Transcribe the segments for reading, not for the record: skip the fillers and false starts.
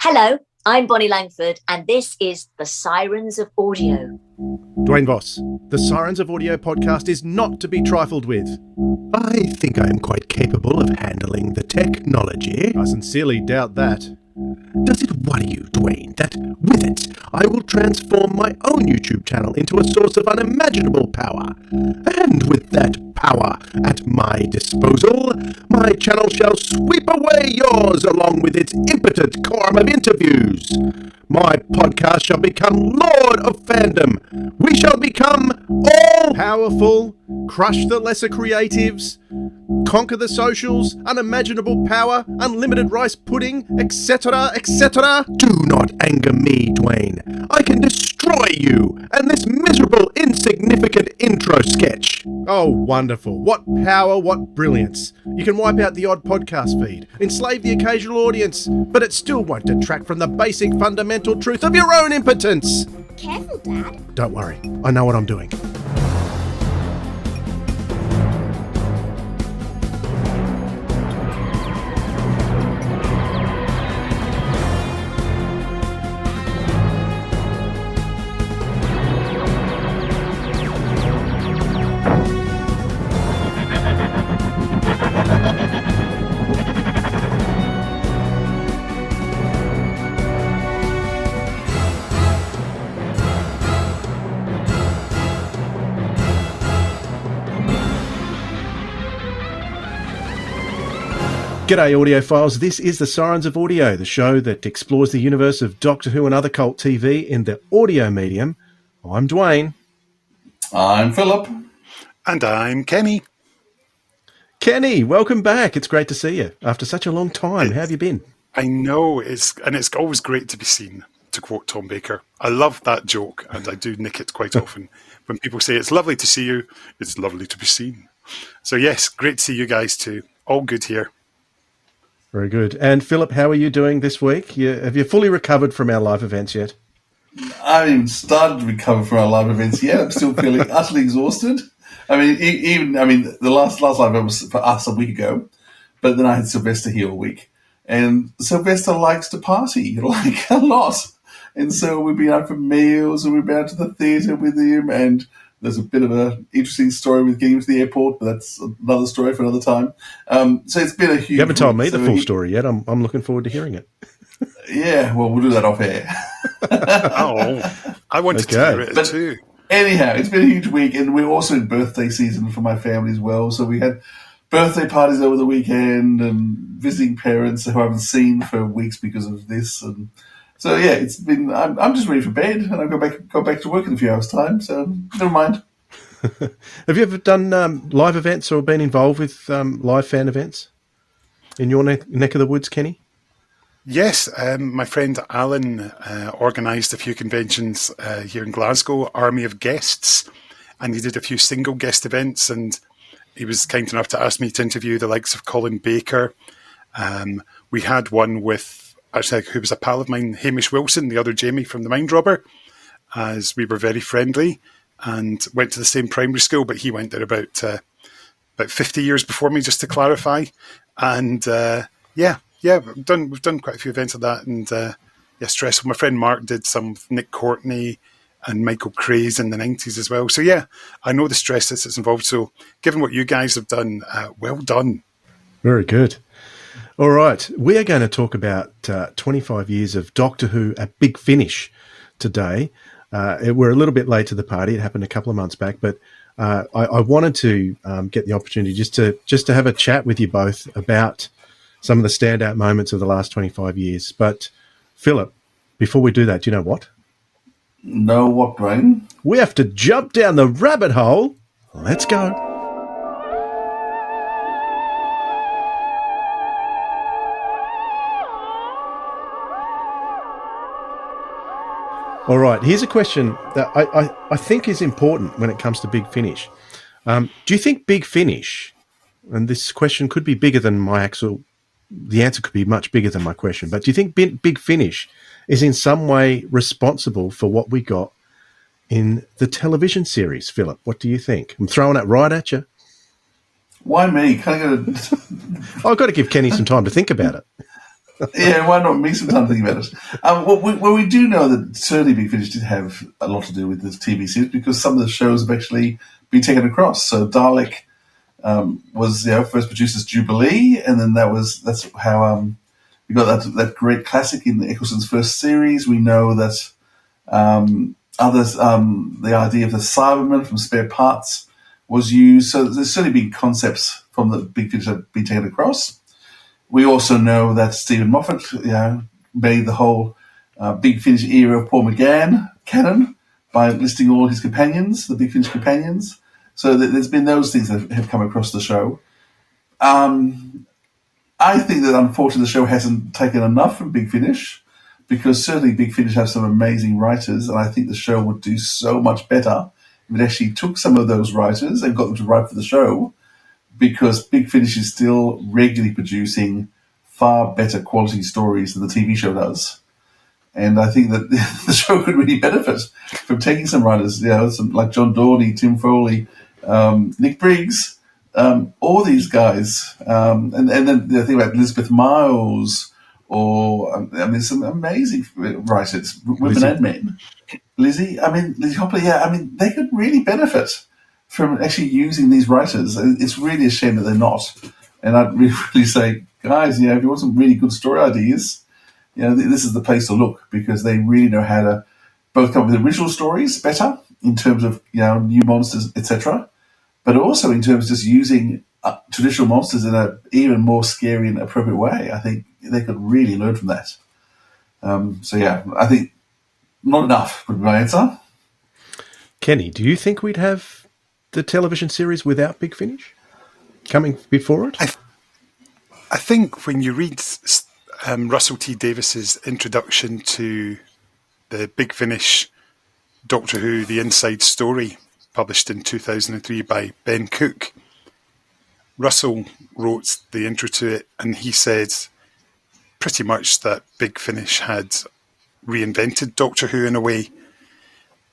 Hello, I'm Bonnie Langford, and this is The Sirens of Audio. Dwayne Voss, the Sirens of Audio podcast is not to be trifled with. I think I am quite capable of handling the technology. I sincerely doubt that. Does it worry you, Dwayne, that with it I will transform my own YouTube channel into a source of unimaginable power? And with that power at my disposal, my channel shall sweep away yours along with its impotent quorum of interviews. My podcast shall become Lord of Fandom. We shall become all powerful, crush the lesser creatives, conquer the socials, unimaginable power, unlimited rice pudding, etc., etc. Do not anger me, Dwayne. I can destroy you and this miserable, insignificant intro sketch. Oh, wonderful. What power, what brilliance. You can wipe out the odd podcast feed, enslave the occasional audience, but it still won't detract from the basic fundamental truth of your own impotence. Careful, Dad. Don't worry. I know what I'm doing. G'day audiophiles, this is the Sirens of Audio, the show that explores the universe of Doctor Who and other cult TV in the audio medium. I'm Dwayne. I'm Philip. And I'm Kenny. Kenny, welcome back. It's great to see you after such a long time. How have you been? I know, it's always great to be seen, to quote Tom Baker. I love that joke, and I do nick it quite often. When people say, it's lovely to see you, it's lovely to be seen. So yes, great to see you guys too. All good here. Very good. And Philip, how are you doing this week? Have you fully recovered from our live events yet? I haven't even started to recover from our live events yet. I'm still feeling utterly exhausted. I mean, the last live event was for us a week ago, but then I had Sylvester here all week. And Sylvester likes to party, like a lot. And so we've been out for meals and we've been out to the theatre with him, and there's a bit of an interesting story with getting him to the airport, but that's another story for another time. So it's been a huge... You haven't told me the full story yet. I'm looking forward to hearing it. Yeah, well, we'll do that off air. Oh, I wanted to hear it too. Anyhow, it's been a huge week, and we're also in birthday season for my family as well. So we had birthday parties over the weekend and visiting parents who I haven't seen for weeks because of this. And so, yeah, it's been... I'm just ready for bed, and I'll go back to work in a few hours' time, so never mind. Have you ever done live events or been involved with live fan events in your neck of the woods, Kenny? Yes, my friend Alan organised a few conventions here in Glasgow, Army of Guests, and he did a few single guest events, and he was kind enough to ask me to interview the likes of Colin Baker. We had one with, actually, who was a pal of mine, Hamish Wilson, the other Jamie from The Mind Robber, as we were very friendly and went to the same primary school, but he went there about 50 years before me, just to clarify. And we've done quite a few events of that, and stressful. My friend Mark did some with Nick Courtney and Michael Craze in the 90s as well. So yeah, I know the stress that's involved. So given what you guys have done, well done. Very good. All right, we are going to talk about 25 years of Doctor Who at Big Finish today. We're a little bit late to the party. It happened a couple of months back, but I wanted to get the opportunity just to have a chat with you both about some of the standout moments of the last 25 years. But Philip, before we do that, do you know what? No, what, Brian? We have to jump down the rabbit hole. Let's go. All right, here's a question that I think is important when it comes to Big Finish. Do you think Big Finish, and this question could be bigger than the answer could be much bigger than my question, but do you think Big Finish is in some way responsible for what we got in the television series, Philip? What do you think? I'm throwing it right at you. Why me? Can I go? I've got to give Kenny some time to think about it. Yeah, why not me some time thinking about it? Well, we do know that certainly Big Finish did have a lot to do with this TV series because some of the shows have actually been taken across. So Dalek was first produced as Jubilee, and then that's how we got that great classic in Eccleston's first series. We know that others, the idea of the Cyberman from Spare Parts was used. So there's certainly been concepts from the Big Finish that have been taken across. We also know that Stephen Moffat, made the whole Big Finish era of Paul McGann canon by listing all his companions, the Big Finish companions. So there's been those things that have come across the show. I think that unfortunately the show hasn't taken enough from Big Finish because certainly Big Finish have some amazing writers, and I think the show would do so much better if it actually took some of those writers and got them to write for the show, because Big Finish is still regularly producing far better quality stories than the TV show does. And I think that the show could really benefit from taking some writers, some like John Dorney, Tim Foley, Nick Briggs, all these guys. And then the thing about Elizabeth Miles, or some amazing writers, women Lizzie. and men. Lizzie Hopper, they could really benefit from actually using these writers. It's really a shame that they're not. And I'd really say, guys, if you want some really good story ideas, this is the place to look, because they really know how to both come up with original stories better in terms of new monsters, etc., but also in terms of just using traditional monsters in an even more scary and appropriate way. I think they could really learn from that. I think not enough would be my answer. Kenny, do you think we'd have the television series without Big Finish coming before it? I think when you read Russell T Davis's introduction to the Big Finish Doctor Who, The Inside Story, published in 2003 by Ben Cook, Russell wrote the intro to it, and he said pretty much that Big Finish had reinvented Doctor Who in a way,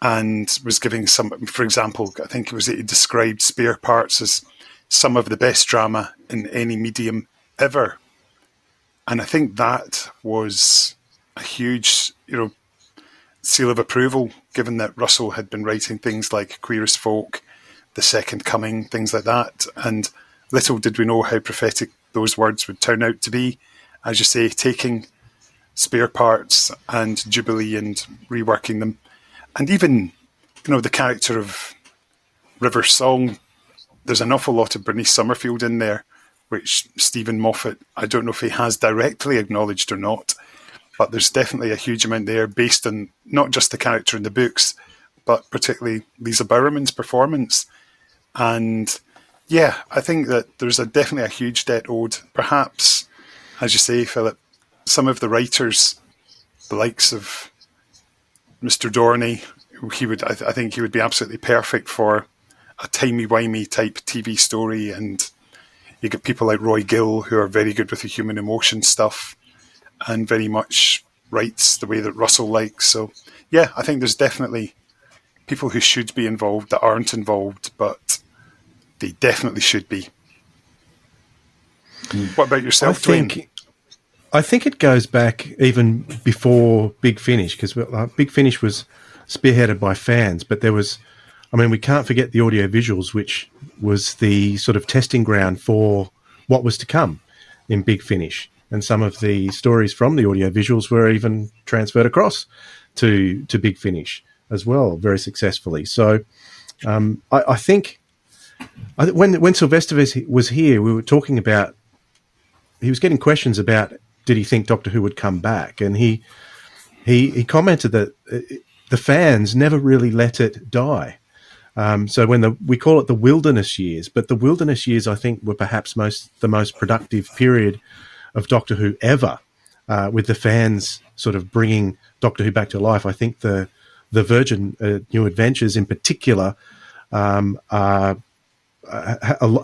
and was giving some, for example, I think it was that he described Spare Parts as some of the best drama in any medium ever. And I think that was a huge, seal of approval, given that Russell had been writing things like Queer as Folk, The Second Coming, things like that. And little did we know how prophetic those words would turn out to be. As you say, taking Spare Parts and Jubilee and reworking them. And even, the character of River Song, there's an awful lot of Bernice Summerfield in there, which Stephen Moffat, I don't know if he has directly acknowledged or not, but there's definitely a huge amount there based on not just the character in the books, but particularly Lisa Bowerman's performance. And yeah, I think that there's definitely a huge debt owed. Perhaps, as you say, Philip, some of the writers, the likes of Mr. Dorney, I think he would be absolutely perfect for a timey-wimey type TV story. And you get people like Roy Gill, who are very good with the human emotion stuff and very much writes the way that Russell likes. So yeah, I think there's definitely people who should be involved that aren't involved, but they definitely should be. What about yourself, Dwayne? I think it goes back even before Big Finish, because Big Finish was spearheaded by fans, but there was, we can't forget the audio visuals, which was the sort of testing ground for what was to come in Big Finish. And some of the stories from the audio visuals were even transferred across to Big Finish as well, very successfully. So I think when Sylvester was here, we were talking about, he was getting questions about, did he think Doctor Who would come back? And he commented that the fans never really let it die. So we call it the wilderness years, but the wilderness years, I think, were perhaps the most productive period of Doctor Who ever, with the fans sort of bringing Doctor Who back to life. I think the Virgin New Adventures in particular are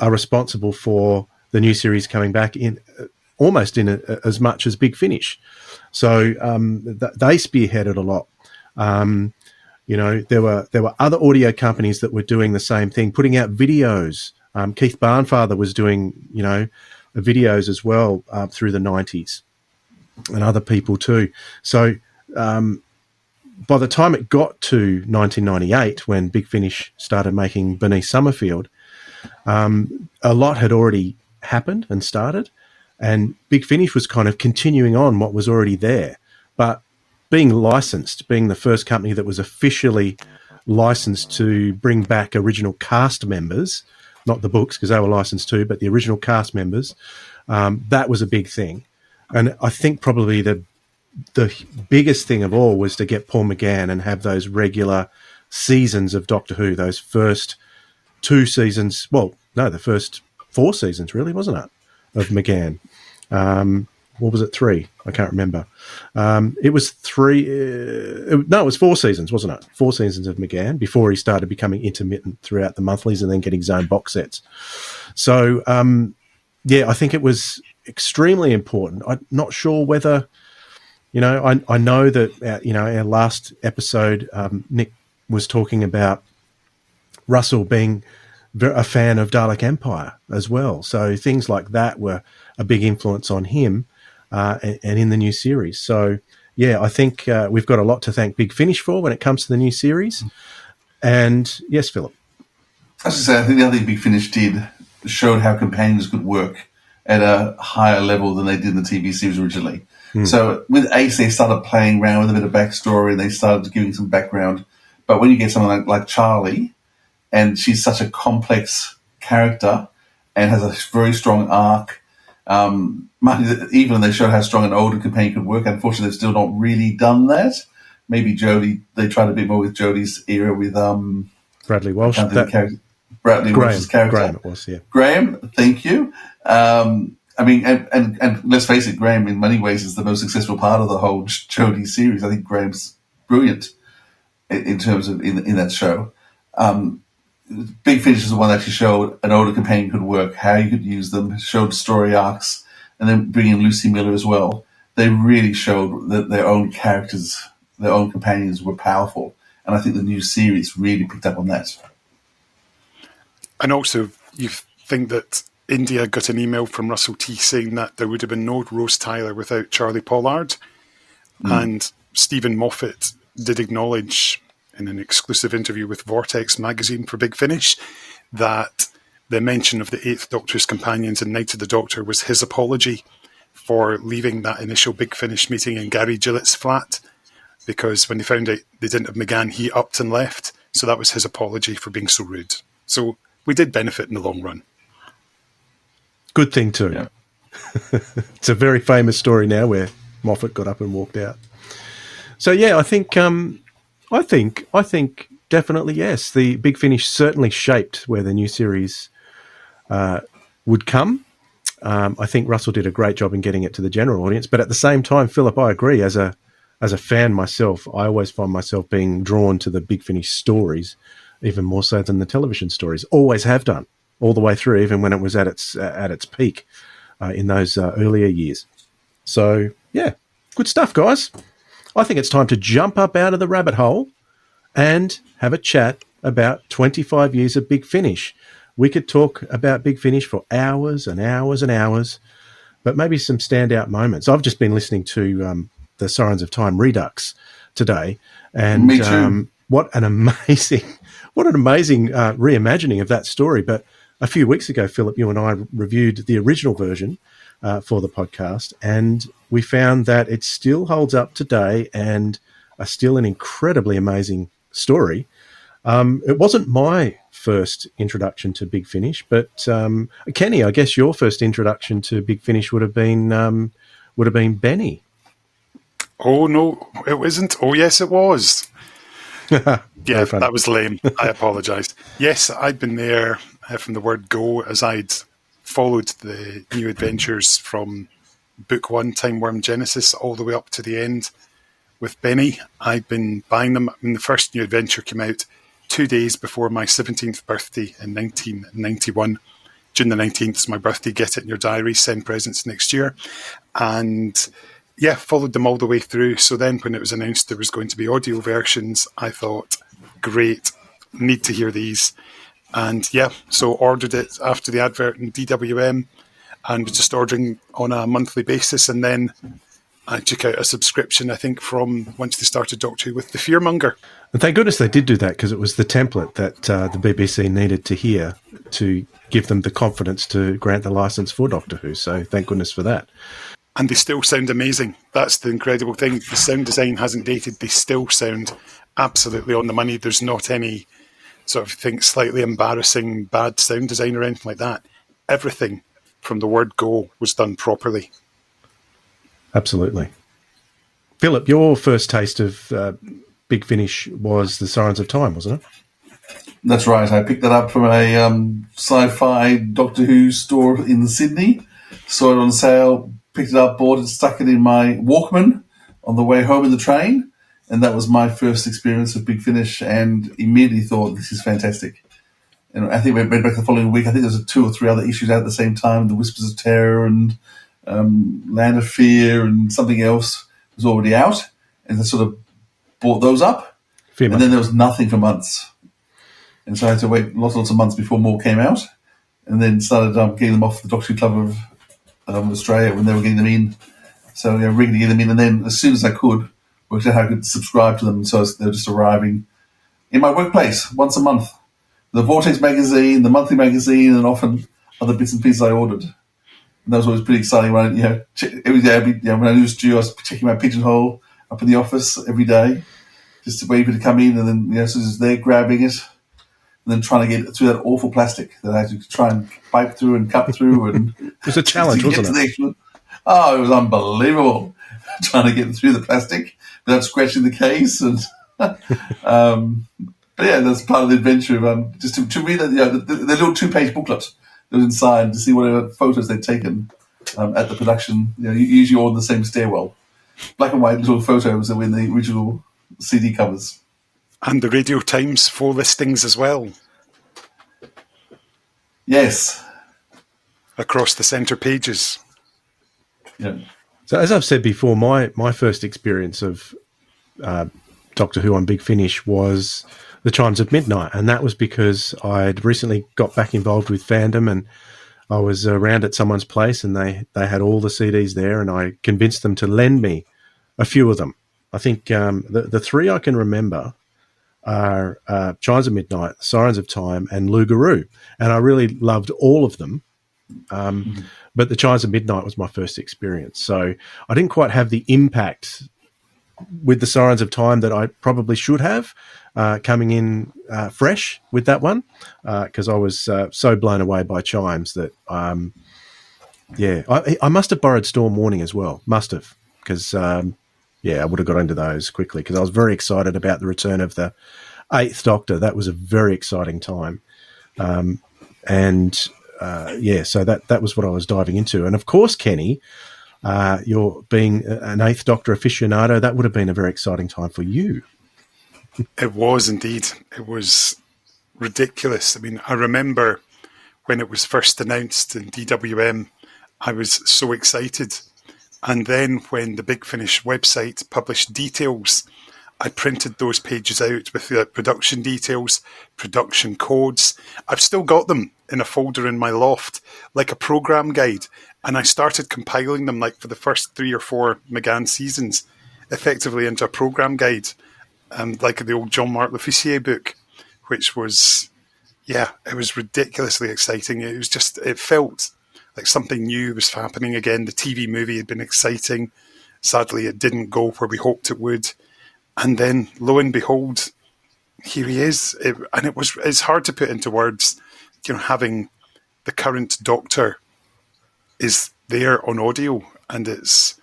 responsible for the new series coming back in almost in as much as Big Finish. So they spearheaded a lot. There were other audio companies that were doing the same thing, putting out videos. Keith Barnfather was doing, videos as well through the 90s. and other people too. So by the time it got to 1998, when Big Finish started making Bernice Summerfield, a lot had already happened and started, and Big Finish was kind of continuing on what was already there. But being licensed, being the first company that was officially licensed to bring back original cast members, not the books because they were licensed too, but the original cast members, that was a big thing. And I think probably the biggest thing of all was to get Paul McGann and have those regular seasons of Doctor Who, those first 2 seasons. Well, no, the first 4 seasons, really, wasn't it, of McGann? What was it, 3? I can't remember. It was 3. No, it was 4 seasons, wasn't it? 4 seasons of McGann before he started becoming intermittent throughout the monthlies and then getting his own box sets. So, I think it was extremely important. I'm not sure whether, I know that, our last episode, Nick was talking about Russell being a fan of Dalek Empire as well. So things like that were a big influence on him and in the new series. So, I think we've got a lot to thank Big Finish for when it comes to the new series. And yes, Philip. I was say, I think the other thing Big Finish did showed how companions could work at a higher level than they did in the TV series originally. So with Ace, they started playing around with a bit of backstory and they started giving some background. But when you get someone like Charlie, and she's such a complex character and has a very strong arc, even when they showed how strong an older companion could work, unfortunately they've still not really done that. Maybe Jodie, they tried a bit more with Jodie's era with Bradley Walsh. Bradley Walsh's character. Graham it was, yeah. Graham, thank you. And let's face it, Graham in many ways is the most successful part of the whole Jodie series. I think Graham's brilliant in terms of in that show. Big Finish is the one that actually showed an older companion could work, how you could use them, showed story arcs, and then bringing in Lucy Miller as well. They really showed that their own characters, their own companions were powerful. And I think the new series really picked up on that. And also, you think that India got an email from Russell T saying that there would have been no Rose Tyler without Charlie Pollard. And Stephen Moffat did acknowledge in an exclusive interview with Vortex Magazine for Big Finish that the mention of the Eighth Doctor's companions in Night of the Doctor was his apology for leaving that initial Big Finish meeting in Gary Gillett's flat, because when they found out they didn't have McGann, he upped and left. So that was his apology for being so rude. So we did benefit in the long run. Good thing too. Yeah. It's a very famous story now where Moffat got up and walked out. So I think definitely yes. The Big Finish certainly shaped where the new series would come. I think Russell did a great job in getting it to the general audience, but at the same time, Philip, I agree. As a fan myself, I always find myself being drawn to the Big Finish stories, even more so than the television stories. Always have done, all the way through, even when it was at its peak in those earlier years. So good stuff, guys. I think it's time to jump up out of the rabbit hole and have a chat about 25 years of Big Finish. We could talk about Big Finish for hours and hours and hours, but maybe some standout moments. I've just been listening to the Sirens of Time Redux today, and me too. What an amazing reimagining of that story. But a few weeks ago, Philip, you and I reviewed the original version for the podcast, and we found that it still holds up today and still an incredibly amazing story. It wasn't my first introduction to Big Finish, but Kenny, I guess your first introduction to Big Finish would have been Benny. Oh no, it wasn't. Oh yes, it was. Yeah, that was lame. I apologise. Yes, I'd been there from the word go, as I'd followed the new adventures from Book 1, Time Worm Genesis, all the way up to the end with Benny. I'd been buying them. I mean, the first new adventure came out 2 days before my 17th birthday in 1991. June the 19th is my birthday. Get it in your diary. Send presents next year. And followed them all the way through. So then when it was announced there was going to be audio versions, I thought, great, need to hear these. And so ordered it after the advert in DWM and was just ordering on a monthly basis. And then I took out a subscription, I think, from once they started Doctor Who with The Fearmonger. And thank goodness they did do that, because it was the template that the BBC needed to hear to give them the confidence to grant the licence for Doctor Who. So thank goodness for that. And they still sound amazing. That's the incredible thing. The sound design hasn't dated. They still sound absolutely on the money. There's not any sort of slightly embarrassing bad sound design or anything like that. Everything from the word go was done properly. Absolutely. Philip, your first taste of Big Finish was The Sirens of Time, wasn't it? That's right. I picked that up from a sci-fi Doctor Who store in Sydney. Saw it on sale, picked it up, bought it, stuck it in my Walkman on the way home in the train, and that was my first experience of Big Finish, and immediately thought, this is fantastic. And I think we went back the following week. I think there was 2 or 3 other issues out at the same time, The Whispers of Terror and Land of Fear and something else was already out, and I sort of bought those up. And then there was nothing for months. And so I had to wait lots of months before more came out, and then started getting them off the Doctor Who Club of Australia when they were getting them in. So regularly getting them in, and then as soon as I could, worked out how I could subscribe to them. So they were just arriving in my workplace once a month. The Vortex Magazine, the monthly magazine, and often other bits and pieces I ordered. And that was always pretty exciting when every day when I was due, I was checking my pigeonhole up in the office every day, just to wait for it to come in, and then as soon as they're grabbing it, and then trying to get through that awful plastic that I had to try and pipe through and cut through. And it was a challenge, wasn't it? It was unbelievable trying to get through the plastic without scratching the case. And but yeah, that's part of the adventure of just to read that, the little 2-page booklet that was inside to see whatever photos they'd taken at the production. Usually all in the same stairwell, black and white little photos that were in the original CD covers. And the Radio Times 4 listings as well. Yes. Across the centre pages. Yeah. So as I've said before, my first experience of Doctor Who on Big Finish was The Chimes of Midnight, and that was because I'd recently got back involved with fandom, and I was around at someone's place, and they had all the CDs there, and I convinced them to lend me a few of them. I think the 3 I can remember are Chimes of Midnight, Sirens of Time, and Lugaroo. And I really loved all of them. But the Chimes of Midnight was my first experience. So I didn't quite have the impact with the Sirens of Time that I probably should have coming in fresh with that one, because I was so blown away by Chimes that, I must have borrowed Storm Warning as well. Must have, because... I would have got into those quickly because I was very excited about the return of the 8th Doctor. That was a very exciting time. So that was what I was diving into. And, of course, Kenny, you're being an 8th Doctor aficionado, that would have been a very exciting time for you. It was indeed. It was ridiculous. I mean, I remember when it was first announced in DWM, I was so excited. And then when the Big Finish website published details, I printed those pages out with the production details, production codes. I've still got them in a folder in my loft, like a program guide. And I started compiling them, like for the first 3 or 4 McGann seasons, effectively into a program guide, like the old John Mark Lefoussier book, which was, it was ridiculously exciting. It felt like something new was happening again. The TV movie had been exciting. Sadly, it didn't go where we hoped it would. And then, lo and behold, here he is. It's hard to put into words, having the current Doctor is there on audio, and it's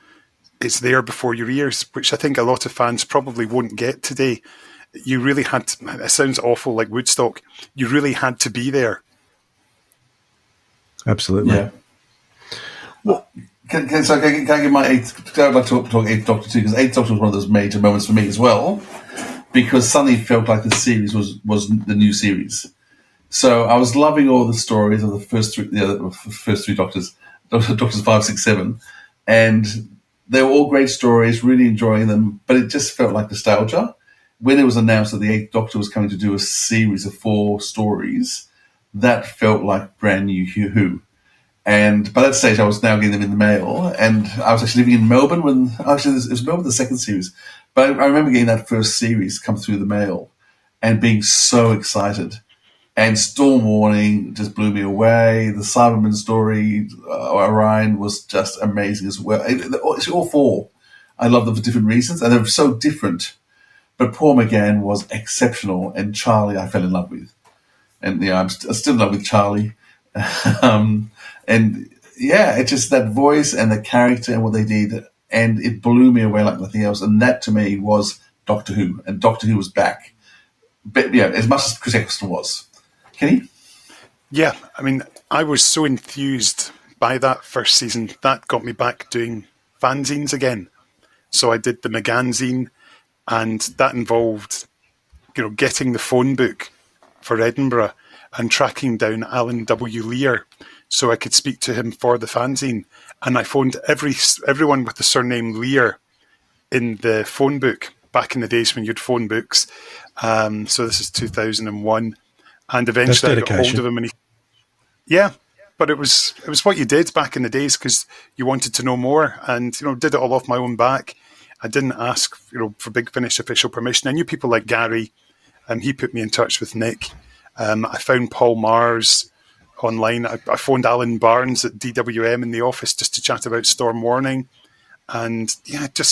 there before your ears, which I think a lot of fans probably won't get today. You really had to, it sounds awful like Woodstock, you really had to be there. Absolutely. Yeah. Well, can I give my 8th? I'd like to talk 8th Doctor too, because 8th Doctor was one of those major moments for me as well, because suddenly felt like the series was the new series. So I was loving all the stories of the first 3 Doctors, Doctors 5, 6, 7, and they were all great stories, really enjoying them, but it just felt like nostalgia. When it was announced that the 8th Doctor was coming to do a series of 4 stories, that felt like brand new Who. And by that stage, I was now getting them in the mail, and I was actually living in Melbourne when it was Melbourne the second series. But I remember getting that first series come through the mail and being so excited. And Storm Warning just blew me away. The Cyberman story, Orion, was just amazing as well. It's all four. I love them for different reasons, and they're so different. But Paul McGann was exceptional, and Charlie I fell in love with. And I'm still in love with Charlie. And yeah, it's just that voice and the character and what they did, and it blew me away like nothing else. And that to me was Doctor Who, and Doctor Who was back. But yeah, as much as Chris Eccleston was. Kenny? Yeah, I mean, I was so enthused by that first season. That got me back doing fanzines again. So I did the McGanzine, and that involved, getting the phone book for Edinburgh and tracking down Alan W. Lear so I could speak to him for the fanzine. And I phoned everyone with the surname Lear in the phone book back in the days when you'd phone books. So this is 2001. And eventually I got hold of him, and yeah, but it was what you did back in the days because you wanted to know more, and did it all off my own back. I didn't ask for Big Finish official permission. I knew people like Gary, and he put me in touch with Nick. I found Paul Mars online. I phoned Alan Barnes at DWM in the office just to chat about Storm Warning, and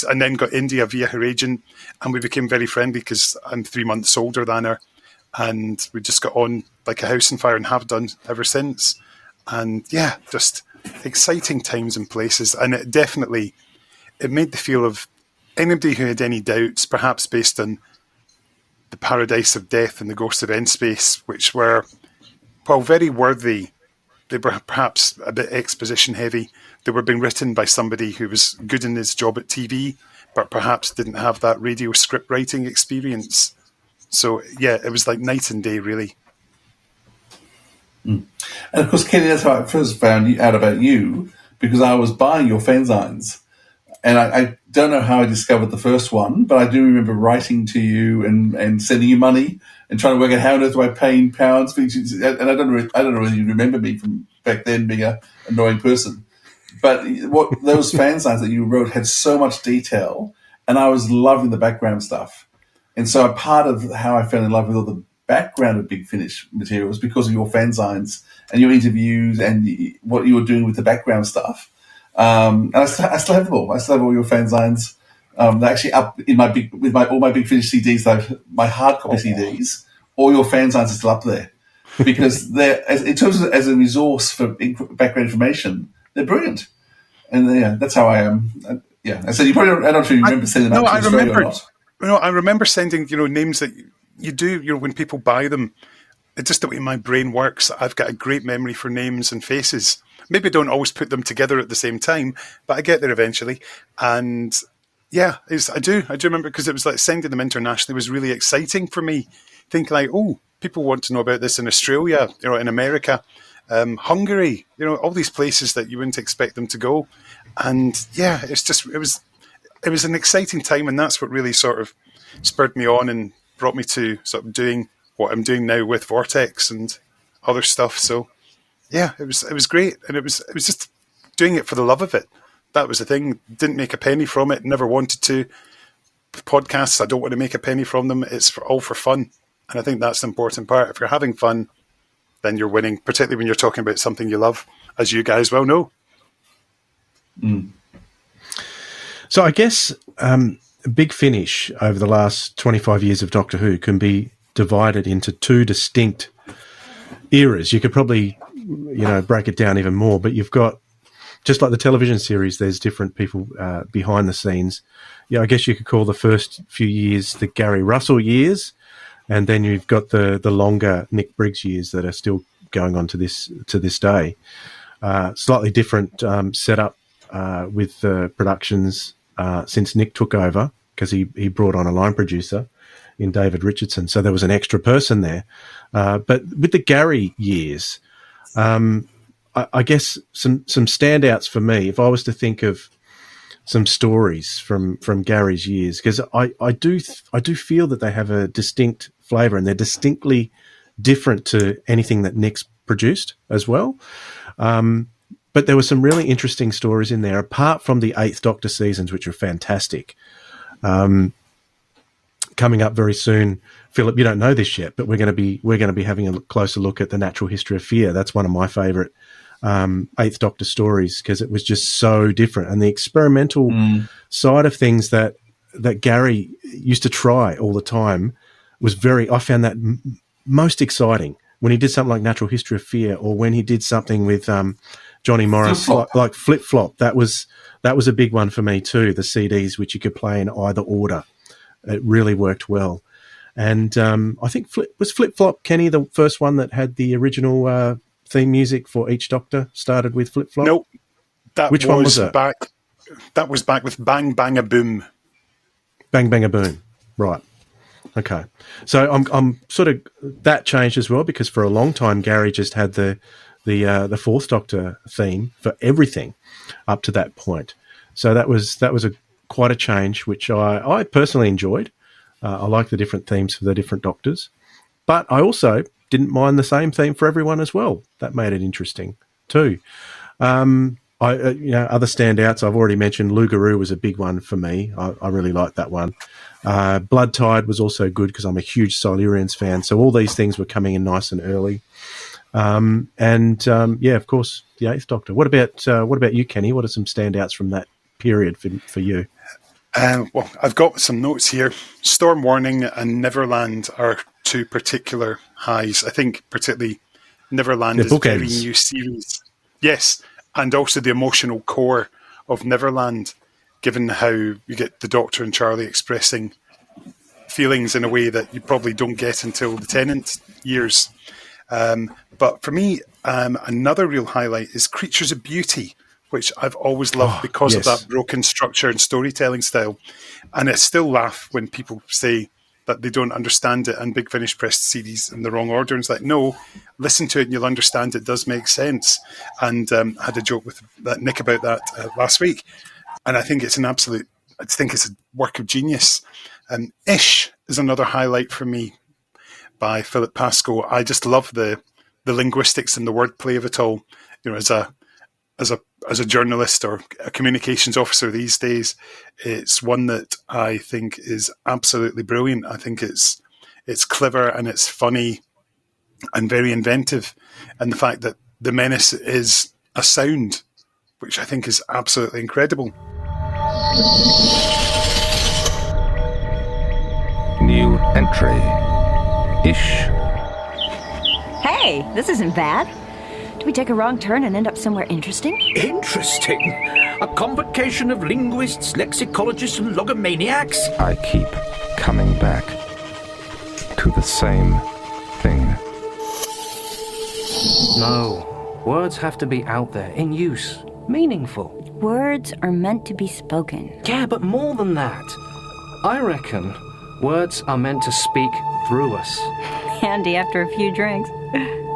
and then got India via her agent, and we became very friendly because I'm 3 months older than her. And we just got on like a house on fire and have done ever since. And yeah, just exciting times and places. And it made the feel of anybody who had any doubts, perhaps based on the Paradise of Death and the Ghost of N-Space, which were, while very worthy, they were perhaps a bit exposition heavy. They were being written by somebody who was good in his job at TV, but perhaps didn't have that radio script writing experience. So, yeah, it was like night and day, really. Mm. And, of course, Kenny, that's how I first found out about you, because I was buying your fanzines. And I don't know how I discovered the first one, but I do remember writing to you and sending you money and trying to work out how on earth do I pay in pounds. And I don't know whether you remember me from back then being an annoying person. But what those fanzines that you wrote had so much detail, and I was loving the background stuff. And so a part of how I fell in love with all the background of Big Finish material was because of your fanzines and your interviews and what you were doing with the background stuff. And I still have them all. I still have all your fanzines. They're actually up in all my Big Finish CDs, my hard copy CDs. All your fanzines are still up there because they're, in terms of as a resource for background information, they're brilliant. And yeah, that's how I am. Yeah, so you probably I don't know if you remember sending them out to Australia or not. I remember sending, names that you do, when people buy them. It's just the way my brain works. I've got a great memory for names and faces. Maybe I don't always put them together at the same time, but I get there eventually. And yeah, I do remember because it was like sending them internationally was really exciting for me. Thinking like, oh, people want to know about this in Australia, in America, Hungary, all these places that you wouldn't expect them to go. And yeah, it was an exciting time, and that's what really sort of spurred me on and brought me to sort of doing what I'm doing now with Vortex and other stuff. So, yeah, it was great, and it was just doing it for the love of it. That was the thing. Didn't make a penny from it. Never wanted to. Podcasts, I don't want to make a penny from them. It's all for fun, and I think that's the important part. If you're having fun, then you're winning. Particularly when you're talking about something you love, as you guys well know. Mm. So I guess Big Finish over the last 25 years of Doctor Who can be divided into two distinct eras. You could probably, break it down even more, but you've got, just like the television series, there's different people behind the scenes. Yeah, I guess you could call the first few years the Gary Russell years, and then you've got the longer Nick Briggs years that are still going on to this day. Slightly different setup with the productions since Nick took over, because he brought on a line producer in David Richardson. So there was an extra person there. But with the Gary years, I guess some standouts for me, if I was to think of some stories from Gary's years, because I do feel that they have a distinct flavour and they're distinctly different to anything that Nick's produced as well. But there were some really interesting stories in there, apart from the Eighth Doctor seasons, which are fantastic. Coming up very soon, Philip, you don't know this yet, but we're going to be having a closer look at the Natural History of Fear. That's one of my favourite Eighth Doctor stories, because it was just so different, and the experimental side of things that Gary used to try all the time was I found that most exciting when he did something like Natural History of Fear, or when he did something with Johnny Morris, like Flip Flop. That was a big one for me too. The CDs, which you could play in either order. It really worked well. And I think Flip Flop, Kenny, the first one that had the original theme music for each Doctor started with Flip Flop? Nope. Which one was it? That was back with Bang Bang a Boom. Bang Bang a Boom. Right. Okay. So I'm sort of, that changed as well, because for a long time Gary just had the Fourth Doctor theme for everything up to that point. So that was quite a change, which I personally enjoyed. I like the different themes for the different Doctors, but I also didn't mind the same theme for everyone as well. That made it interesting too. Other standouts I've already mentioned. Lugaroo was a big one for me. I really liked that one. Blood Tide was also good, because I'm a huge Silurians fan. So all these things were coming in nice and early. Of course, the Eighth Doctor. What about you, Kenny? What are some standouts from that period for you? Well, I've got some notes here. Storm Warning and Neverland are two particular highs. I think particularly Neverland is a very new series. Yes, and also the emotional core of Neverland, given how you get the Doctor and Charlie expressing feelings in a way that you probably don't get until the Tennant years. But for me, another real highlight is Creatures of Beauty, which I've always loved because of that broken structure and storytelling style. And I still laugh when people say that they don't understand it, and Big Finish pressed CDs in the wrong order. And it's like, no, listen to it and you'll understand it does make sense. And I had a joke with Nick about that last week. And I think it's it's a work of genius. Ish is another highlight for me by Philip Pascoe. I just love the linguistics and the wordplay of it all. You know, as a journalist or a communications officer these days, it's one that I think is absolutely brilliant. I think it's clever and it's funny and very inventive. And the fact that the menace is a sound, which I think is absolutely incredible. New entry. Ish. Hey, this isn't bad. Do we take a wrong turn and end up somewhere interesting? Interesting? A convocation of linguists, lexicologists, and logomaniacs? I keep coming back to the same thing. No. Words have to be out there, in use, meaningful. Words are meant to be spoken. Yeah, but more than that. I reckon words are meant to speak through us. Handy after a few drinks.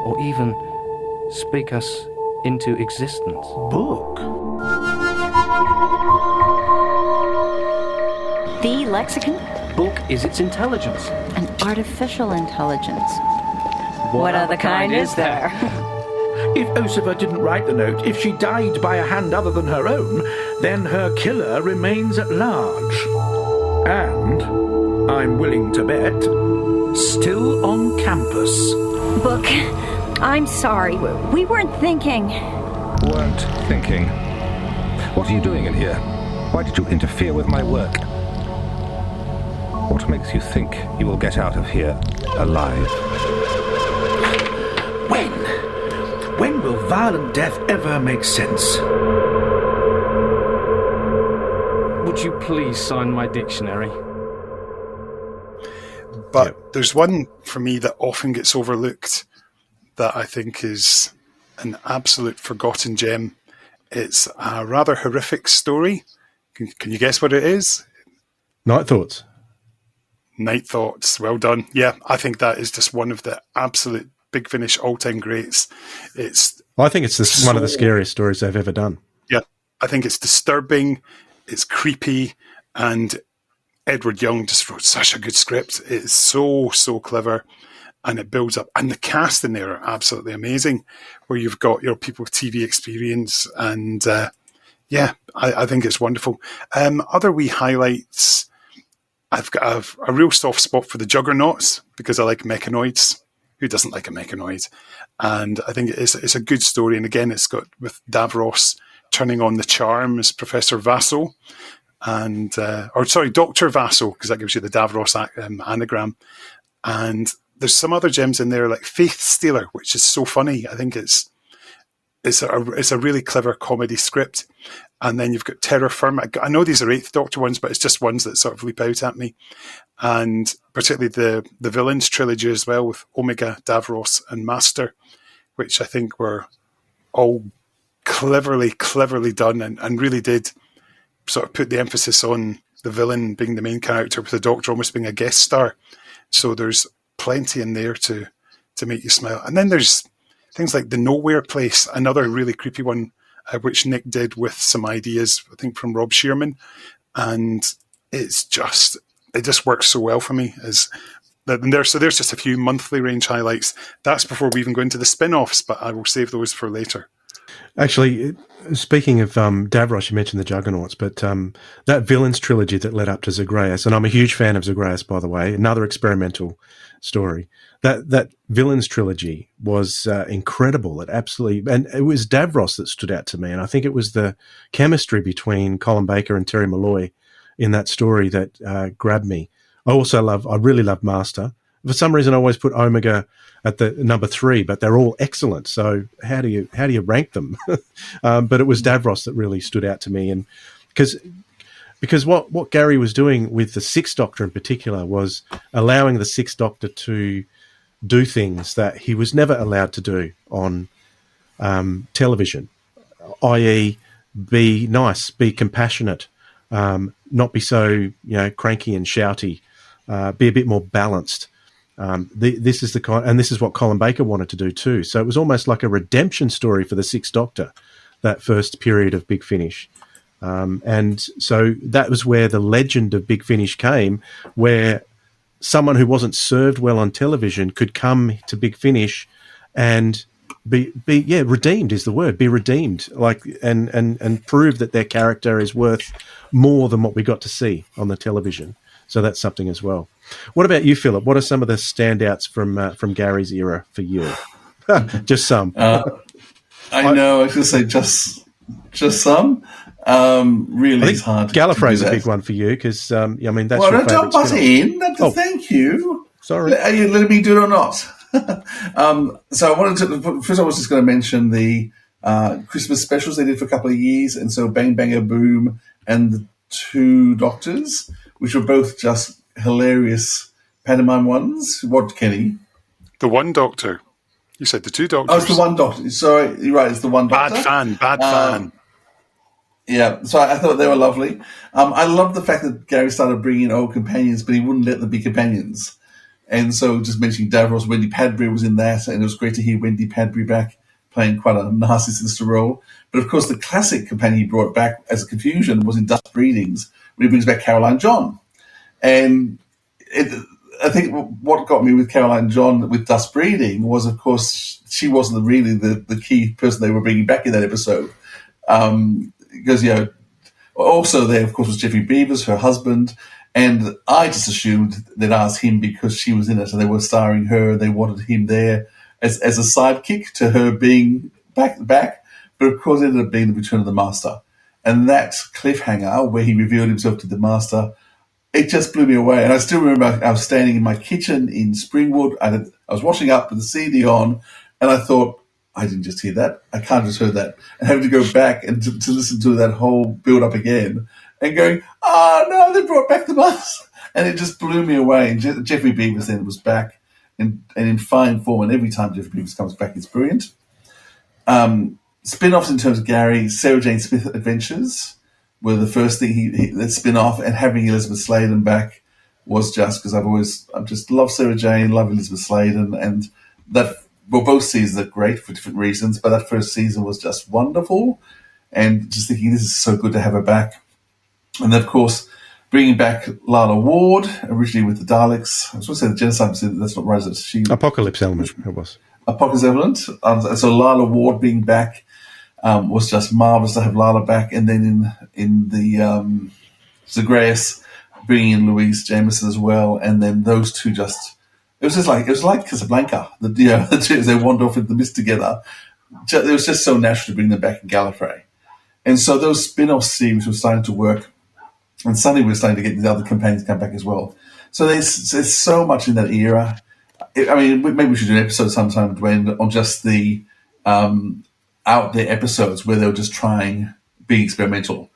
Or even speak us into existence. Book? The lexicon? Book is its intelligence. An artificial intelligence. What other kind is there? If Osiva didn't write the note, if she died by a hand other than her own, then her killer remains at large. And, I'm willing to bet, still on campus. Book, I'm sorry. We weren't thinking. Weren't thinking? What are you doing in here? Why did you interfere with my work? What makes you think you will get out of here alive? When will violent death ever make sense? Would you please sign my dictionary? But there's one for me that often gets overlooked that I think is an absolute forgotten gem. It's a rather horrific story. Can you guess what it is? Night Thoughts. Night Thoughts. Well done. Yeah, I think that is just one of the absolute Big Finish all-time greats. I think it's one of the scariest stories they've ever done. Yeah, I think it's disturbing, it's creepy, and Edward Young just wrote such a good script. It's so clever. and it builds up. And the cast in there are absolutely amazing, where you've got people with TV experience, and I think it's wonderful. Other wee highlights, I've got a real soft spot for the Juggernauts because I like mechanoids. Who doesn't like a mechanoid? And I think it's a good story. And again, it's got with Davros turning on the charm as Professor Vassal, and Dr. Vassal, because that gives you the Davros anagram. And there's some other gems in there like Faith Stealer, which is so funny. I think it's a really clever comedy script. And then you've got Terra Firma. I know these are Eighth Doctor ones, but it's just ones that sort of leap out at me. And particularly the Villains trilogy as well, with Omega, Davros, and Master, which I think were all cleverly done and really did sort of put the emphasis on the villain being the main character, with the Doctor almost being a guest star. So there's plenty in there to make you smile. And then there's things like The Nowhere Place, another really creepy one, which Nick did with some ideas, I think, from Rob Shearman. And it just works so well for me. So there's just a few monthly range highlights. That's before we even go into the spin-offs, but I will save those for later. Actually, speaking of Davros, you mentioned the Juggernauts, but that Villains trilogy that led up to Zagreus, and I'm a huge fan of Zagreus, by the way, another experimental story. That Villains trilogy was incredible. And it was Davros that stood out to me, and I think it was the chemistry between Colin Baker and Terry Malloy in that story that grabbed me. I really love Master. For some reason, I always put Omega at the number 3, but they're all excellent. So how do you rank them? But it was Davros that really stood out to me, and because what Gary was doing with the Sixth Doctor in particular was allowing the Sixth Doctor to do things that he was never allowed to do on television, i.e., be nice, be compassionate, not be so cranky and shouty, be a bit more balanced. This is what Colin Baker wanted to do too. So it was almost like a redemption story for the Sixth Doctor, that first period of Big Finish. And so that was where the legend of Big Finish came, where someone who wasn't served well on television could come to Big Finish and be redeemed is the word, be redeemed, and prove that their character is worth more than what we got to see on the television. So that's something as well. What about you, Philip? What are some of the standouts from Gary's era for you? Just some. I know. I was going to say just some. Really, it's hard. Gallifrey's a big one for you because that's your favourite. Don't butt in. Thank you. Sorry. Are you letting me do it or not? So I wanted to. First, I was just going to mention the Christmas specials they did for a couple of years, and so Bang Bang Boom and the Two Doctors, which were both just hilarious pantomime ones. What, Kenny? The One Doctor. You said the Two Doctors. Oh, it's the One Doctor. Sorry, you're right. It's the One Doctor. Bad fan. Yeah, so I thought they were lovely. I love the fact that Gary started bringing in old companions, but he wouldn't let them be companions. And so just mentioning Davros, Wendy Padbury was in that, and it was great to hear Wendy Padbury back playing quite a nasty, sinister role. But of course, the classic companion he brought back as a confusion was in Dust Breedings, when he brings back Caroline John. And I think what got me with Caroline John with Dust Breeding was, of course, she wasn't really the key person they were bringing back in that episode. Because, also there, of course, was Jeffrey Beavers, her husband, and I just assumed they'd asked him because she was in it and they were starring her, they wanted him there as a sidekick to her being back, but of course it ended up being the return of the Master. And that cliffhanger where he revealed himself to the Master, it just blew me away. And I still remember I was standing in my kitchen in Springwood, and I was washing up with the CD on, and I thought, I didn't just hear that. I can't just heard that. And having to go back and to listen to that whole build-up again and going, oh, no, they brought back the Master. And it just blew me away. And Jeffrey Beavers then was back and in fine form. And every time Jeffrey Beavers comes back, it's brilliant. Spin-offs in terms of Gary, Sarah Jane Smith Adventures were the first thing that spin-off, and having Elizabeth Sladen back was just because I've just loved Sarah Jane, love Elizabeth Sladen, and that. Well, both seasons are great for different reasons, but that first season was just wonderful. And just thinking, this is so good to have her back. And then, of course, bringing back Lala Ward, originally with the Daleks. I was going to say the genocide, but that's not right, is it? Apocalypse Element, it was. Apocalypse Element. So Lala Ward being back was just marvellous to have Lala back. And then in the Zagreus, bringing in Louise Jameson as well. And then those two just... It was like Casablanca. The two, as they wandered off into the mist together. It was just so natural to bring them back in Gallifrey. And so those spin-off series were starting to work. And suddenly we're starting to get these other companions come back as well. So there's so much in that era. I mean, maybe we should do an episode sometime, Dwayne, on just the out there episodes where they were just trying being experimental.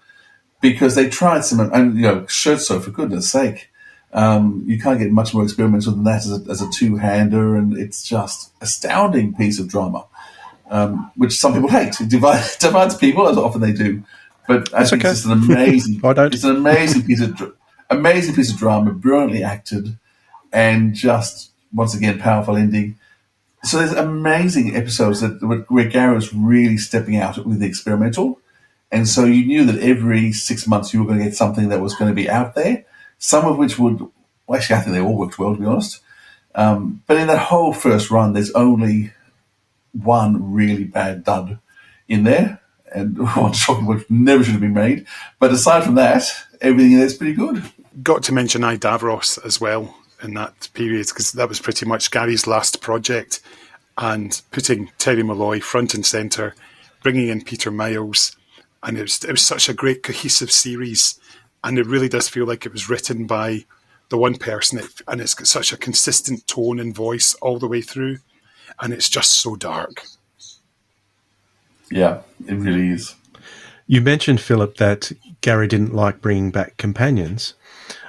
Because they tried some, and Scherzo, for goodness sake. You can't get much more experimental than that as a two-hander, and it's just astounding piece of drama, which some people hate. It divides people, as often they do. But I think it's just an amazing. It's an amazing piece of drama, brilliantly acted, and just once again powerful ending. So there's amazing episodes where Gary was really stepping out with the experimental, and so you knew that every 6 months you were going to get something that was going to be out there. Some of which would, well, actually, I think they all worked well, to be honest. But in that whole first run, there's only one really bad dud in there, and one shocking which never should have been made. But aside from that, everything in there is pretty good. Got to mention I, Davros as well in that period, because that was pretty much Gary's last project, and putting Terry Malloy front and centre, bringing in Peter Miles, and it was such a great cohesive series. And it really does feel like it was written by the one person, and it's got such a consistent tone and voice all the way through, and it's just so dark. Yeah, it really is. You mentioned, Philip, that Gary didn't like bringing back companions,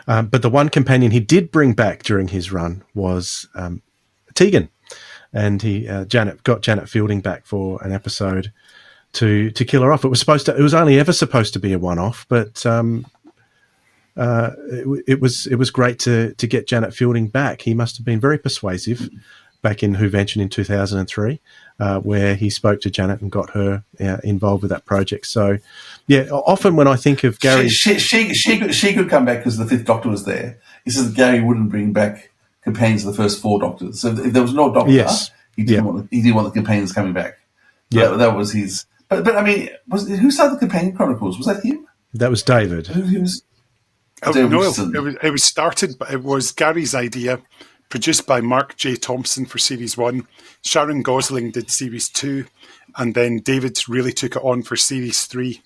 but the one companion he did bring back during his run was Tegan, and he got Janet Fielding back for an episode to kill her off. It was only ever supposed to be a one-off, but it was great to get Janet Fielding back. He must have been very persuasive back in Whovention in 2003, where he spoke to Janet and got her involved with that project. So, yeah, often when I think of Gary... She could come back because the fifth Doctor was there. He says that Gary wouldn't bring back companions of the first four Doctors. So if there was no Doctor, he didn't want the companions coming back. Yeah, that was his... But I mean, who started the Companion Chronicles? Was that him? That was David. Who was... It was started, but it was Gary's idea, produced by Mark J. Thompson for Series 1. Sharon Gosling did Series 2, and then David really took it on for Series 3.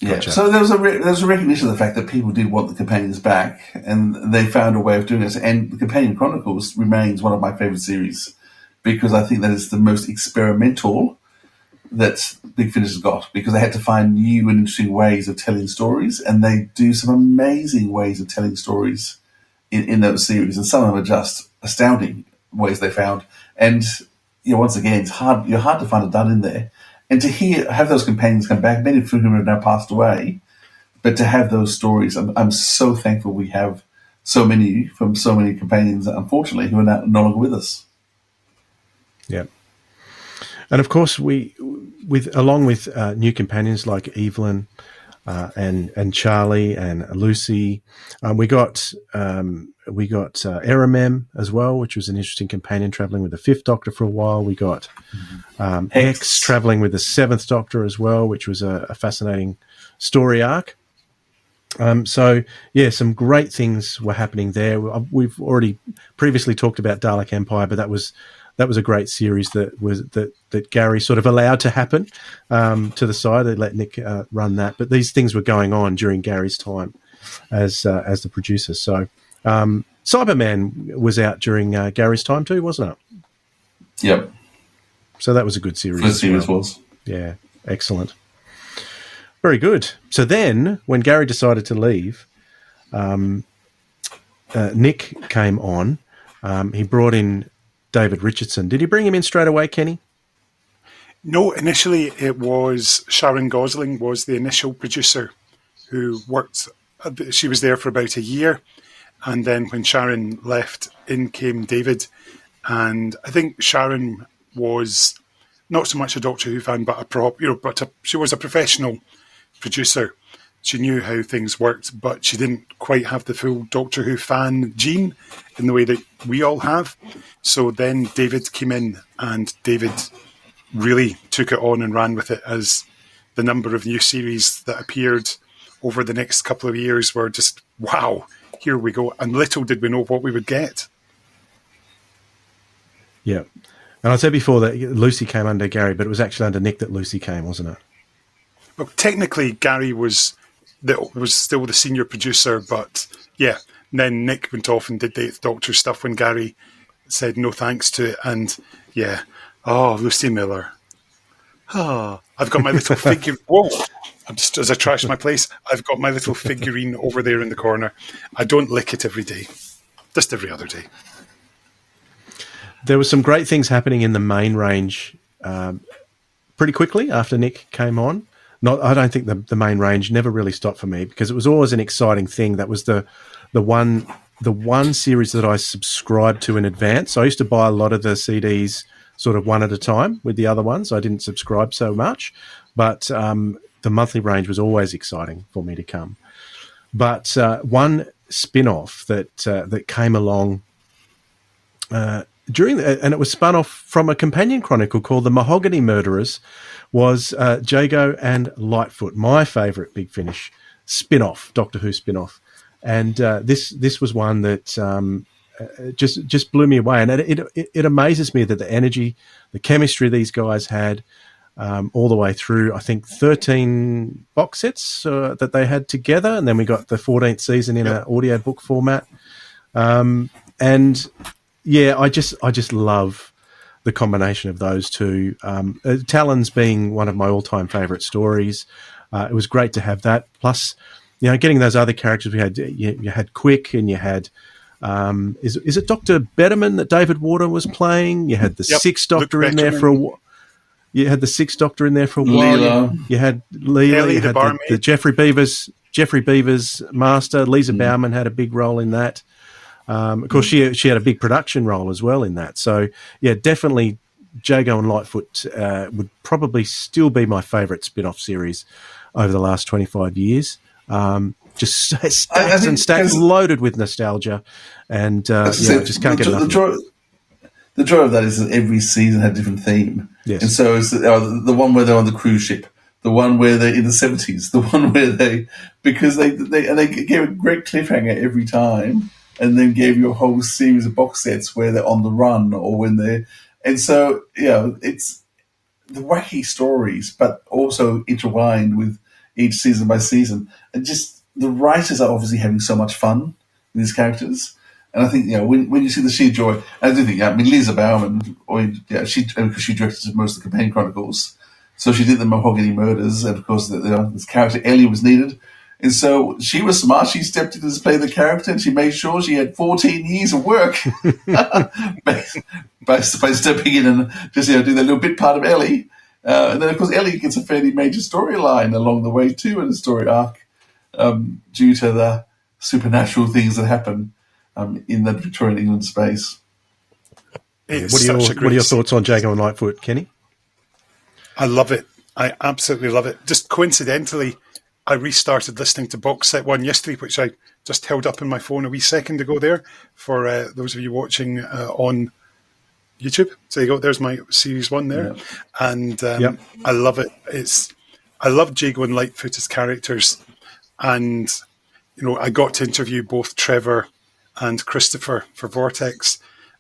Yeah, gotcha. So there was a recognition of the fact that people did want the companions back, and they found a way of doing it. And the Companion Chronicles remains one of my favourite series, because I think that is the most experimental that Big Finish has got, because they had to find new and interesting ways of telling stories, and they do some amazing ways of telling stories in those series, and some of them are just astounding ways they found. And once again, you're hard to find a dud in there, and to have those companions come back, many of whom have now passed away, but to have those stories, I'm so thankful we have so many from so many companions, unfortunately, who are no longer with us. Yeah. And of course, along with new companions like Evelyn and Charlie and Lucy, we got Eramem as well, which was an interesting companion travelling with the Fifth Doctor for a while. We got Hex travelling with the Seventh Doctor as well, which was a fascinating story arc. So some great things were happening there. We've already previously talked about Dalek Empire, but that was a great series that Gary sort of allowed to happen to the side. They let Nick run that, but these things were going on during Gary's time as the producer. So Cyberman was out during Gary's time too, wasn't it? Yep. So that was a good series. First series was. Yeah, excellent. Very good. So then, when Gary decided to leave, Nick came on. He brought in David Richardson. Did he bring him in straight away, Kenny? No, initially it was Sharon Gosling was the initial producer who worked. She was there for about a year, and then when Sharon left, in came David. And I think Sharon was not so much a Doctor Who fan, but she was a professional producer. She knew how things worked, but she didn't quite have the full Doctor Who fan gene in the way that we all have. So then David came in, and David really took it on and ran with it, as the number of new series that appeared over the next couple of years were just, wow, here we go. And little did we know what we would get. Yeah. And I said before that Lucy came under Gary, but it was actually under Nick that Lucy came, wasn't it? Well, technically, Gary was still the senior producer, but yeah, then Nick went off and did the Eighth Doctor stuff when Gary said no thanks to it. And yeah, Lucy Miller. I've got my little figure. Whoa! I'm just, as I trash my place, I've got my little figurine over there in the corner. I don't lick it every day, just every other day. There were some great things happening in the main range pretty quickly after Nick came on. I don't think the main range never really stopped for me, because it was always an exciting thing. That was the one series that I subscribed to in advance. I used to buy a lot of the CDs sort of one at a time with the other ones. I didn't subscribe so much, but the monthly range was always exciting for me to come. But one spin-off that came along and it was spun off from a companion chronicle called The Mahogany Murderers, was Jago and Lightfoot, my favourite Big Finish spin-off, Doctor Who spin-off. And this was one that just blew me away. And it amazes me that the energy, the chemistry these guys had all the way through, I think, 13 box sets that they had together. And then we got the 14th season in an audiobook format. And yeah, I just love the combination of those two. Talons being one of my all-time favourite stories. It was great to have that. Plus, getting those other characters we had. You had Quick, and you had is it Dr. Betterman that David Warder was playing? You had the Sixth Doctor in there for a while. You had the Sixth Doctor in there for a while. You had Leela. You had the Jeffrey Beavers master. Lisa Bauman had a big role in that. Of course, she had a big production role as well in that. So, yeah, definitely Jago and Lightfoot would probably still be my favourite spin-off series over the last 25 years. Just stacks and stacks, loaded with nostalgia, and just can't get enough. The joy of that is that every season had a different theme. Yes. And so it's the one where they're on the cruise ship, the one where they're in the 70s, the one where they gave a great cliffhanger every time, and then gave you a whole series of box sets where they're on the run or when they're... And so, it's the wacky stories, but also intertwined with each season by season. And just the writers are obviously having so much fun with these characters. And I think, when you see the sheer joy... I do think, Lisa Bauman, because she directed most of the Companion Chronicles, so she did the Mahogany Murders, and of course, this character Ellie was needed. And so she was smart. She stepped in to play the character, and she made sure she had 14 years of work by stepping in and just doing that little bit part of Ellie. And then, of course, Ellie gets a fairly major storyline along the way too, in the story arc, due to the supernatural things that happen in that Victorian England space. What are your thoughts on Jago and Lightfoot, Kenny? I love it. I absolutely love it. Just coincidentally, I restarted listening to Box Set 1 yesterday, which I just held up in my phone a wee second ago there for those of you watching on YouTube. So there you go. There's my Series 1 there. Yeah. And I love it. I love Jago and Lightfoot as characters. And, I got to interview both Trevor and Christopher for Vortex.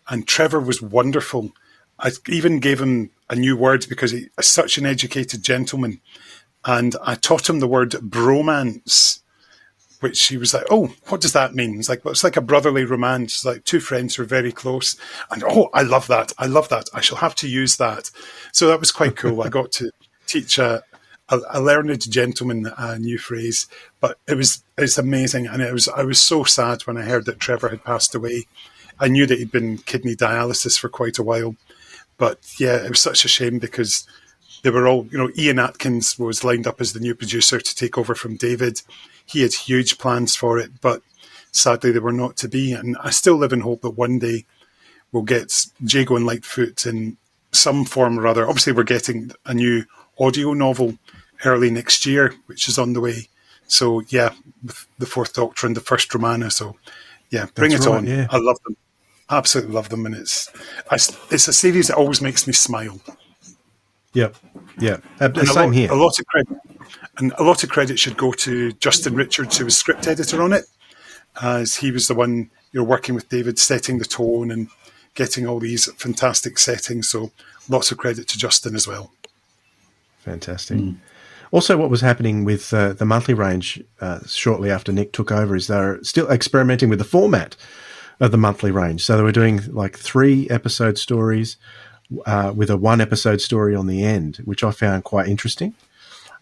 And Trevor was wonderful. I even gave him a new word because he's such an educated gentleman. And I taught him the word bromance, which he was like, oh, what does that mean? It's like, well, it's like a brotherly romance, like two friends who are very close. And, I love that. I shall have to use that. So that was quite cool. I got to teach a learned gentleman a new phrase, but it's amazing. And I was so sad when I heard that Trevor had passed away. I knew that he'd been kidney dialysis for quite a while. But yeah, it was such a shame because they were all, Ian Atkins was lined up as the new producer to take over from David. He had huge plans for it, but sadly they were not to be. And I still live in hope that one day we'll get Jago and Lightfoot in some form or other. Obviously, we're getting a new audio novel early next year, which is on the way. So, yeah, with the Fourth Doctor and the First Romana. So, yeah, bring That's it right, on. yeah. I love them. Absolutely love them. And it's a series that always makes me smile. Yep. Yeah. And Same here. A lot of credit. And a lot of credit should go to Justin Richards, who was script editor on it, as he was the one working with David, setting the tone and getting all these fantastic settings. So lots of credit to Justin as well. Fantastic. Also, what was happening with the monthly range shortly after Nick took over is they're still experimenting with the format of the monthly range. So they were doing like 3 episode stories with a 1 episode story on the end, which I found quite interesting.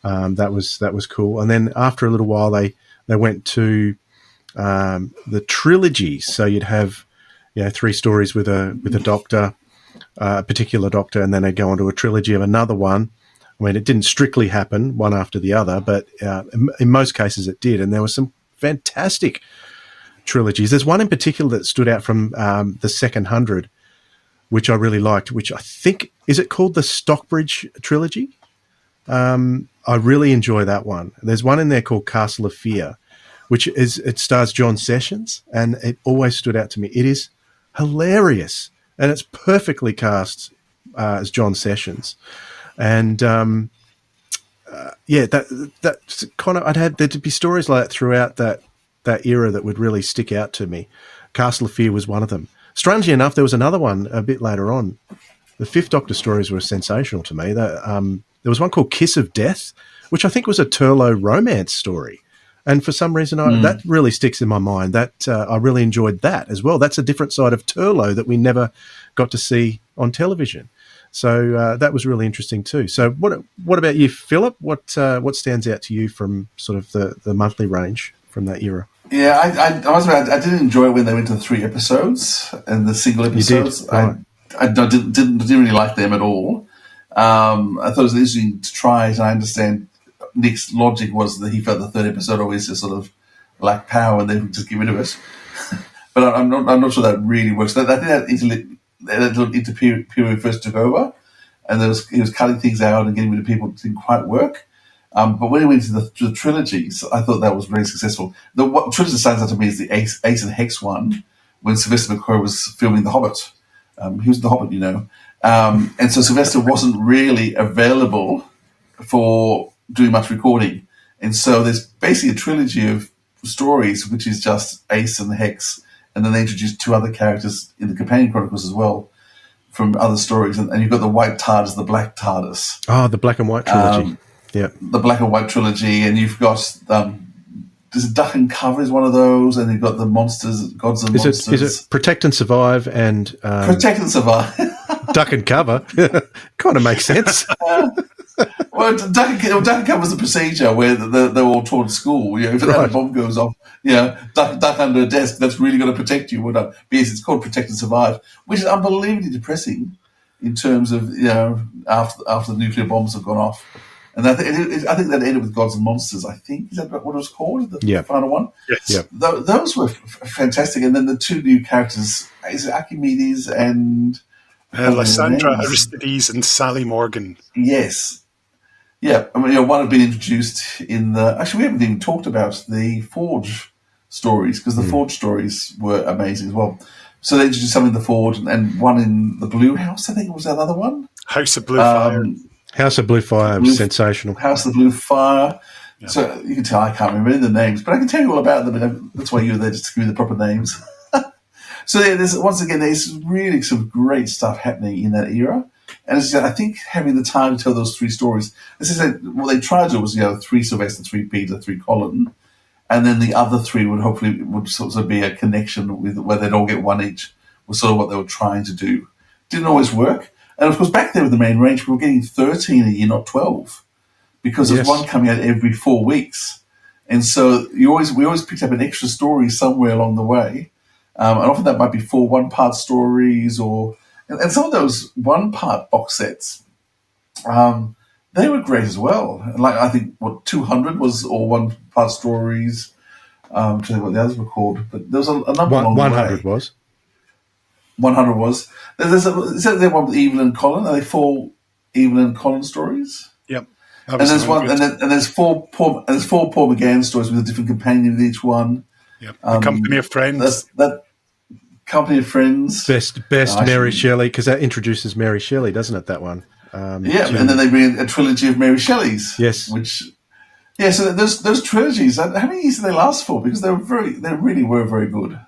That was cool. And then after a little while, they went to the trilogy. So you'd have 3 stories with a doctor, a particular doctor, and then they'd go on to a trilogy of another one. I mean, it didn't strictly happen one after the other, but in most cases it did. And there were some fantastic trilogies. There's one in particular that stood out from the second 100, which I really liked, which I think, is it called the Stockbridge trilogy? I really enjoy that one. There's one in there called Castle of Fear, it stars John Sessions, and it always stood out to me. It is hilarious, and it's perfectly cast as John Sessions. And that's kind of, there'd be stories like that throughout that era that would really stick out to me. Castle of Fear was one of them. Strangely enough, there was another one a bit later on. The Fifth Doctor stories were sensational to me. There was one called Kiss of Death, which I think was a Turlough romance story. And for some reason, that really sticks in my mind. That I really enjoyed that as well. That's a different side of Turlough that we never got to see on television. So that was really interesting too. So what about you, Philip? What stands out to you from sort of the monthly range from that era? Yeah, I did enjoy it when they went to the 3 episodes and the single episodes. You did, right. I didn't really like them at all. I thought it was interesting to try it, and I understand Nick's logic was that he felt the 3rd episode always just sort of lacked power and they would just get rid of it. But I'm not sure that really works. I think that little interperiod first took over, and he was cutting things out and getting rid of people that didn't quite work. But when he went to the trilogies, I thought that was very successful. What trilogy stands out to me is the Ace and Hex one, when Sylvester McCoy was filming The Hobbit. He was in The Hobbit, and so Sylvester wasn't really available for doing much recording. And so there's basically a trilogy of stories, which is just Ace and Hex, and then they introduced 2 other characters in the Companion Chronicles as well from other stories. And you've got the White TARDIS, the Black TARDIS. Oh, the Black and White trilogy. Yeah. The Black and White trilogy, and you've got there's a Duck and Cover is one of those, and you've got the Monsters, Gods and Monsters. Is it Protect and Survive and Protect and Survive? Duck and Cover kind of makes sense. Well, Duck and Cover was the procedure where they're all taught at school. If a bomb goes off, duck under a desk. That's really going to protect you. Because it's called Protect and Survive, which is unbelievably depressing in terms of after the nuclear bombs have gone off. And I think that ended with Gods and Monsters. I think, is that what it was called? The final one. Yes. Yep. Those were fantastic. And then the 2 new characters, is it Archimedes and Lysandra Aristides and Sally Morgan. Yes. Yeah, I mean, one had been introduced in actually, we haven't even talked about the Forge stories, because the Forge stories were amazing as well. So they introduced some in the Forge and one in the Blue House, I think was that other one. House of Blue Fire. House of Blue Fire was sensational. House of Blue Fire. Yeah. So you can tell I can't remember the names, but I can tell you all about them. And that's why you're there, just to give me the proper names. So there's really some great stuff happening in that era. And as I said, I think having the time to tell those 3 stories, as I said, what they tried to do was 3 Sylvester, 3 Peter, 3 Colin, and then the other 3 would sort of be a connection with where they'd all get 1 each, was sort of what they were trying to do. Didn't always work. And of course, back there with the main range, we were getting 13 a year, not 12, because there's one coming out every 4 weeks. And so we always picked up an extra story somewhere along the way. And often that might be 4 one-part stories, and some of those one-part box sets, they were great as well. Like, I think 200 was all one-part stories. I'm trying to think what the others were called, but there was a number along the way. 100 was. 100 was. Is that the one with Evelyn and Colin? Are they 4 Evelyn and Colin stories? Yep. And there's four Paul McGann stories with a different companion with each one. Yep. The Company of Friends. That Company of Friends. Best Mary Shelley, because that introduces Mary Shelley, doesn't it? That one. And then they bring a trilogy of Mary Shelleys. Yes. So those trilogies. How many years did they last for? Because they really were very good.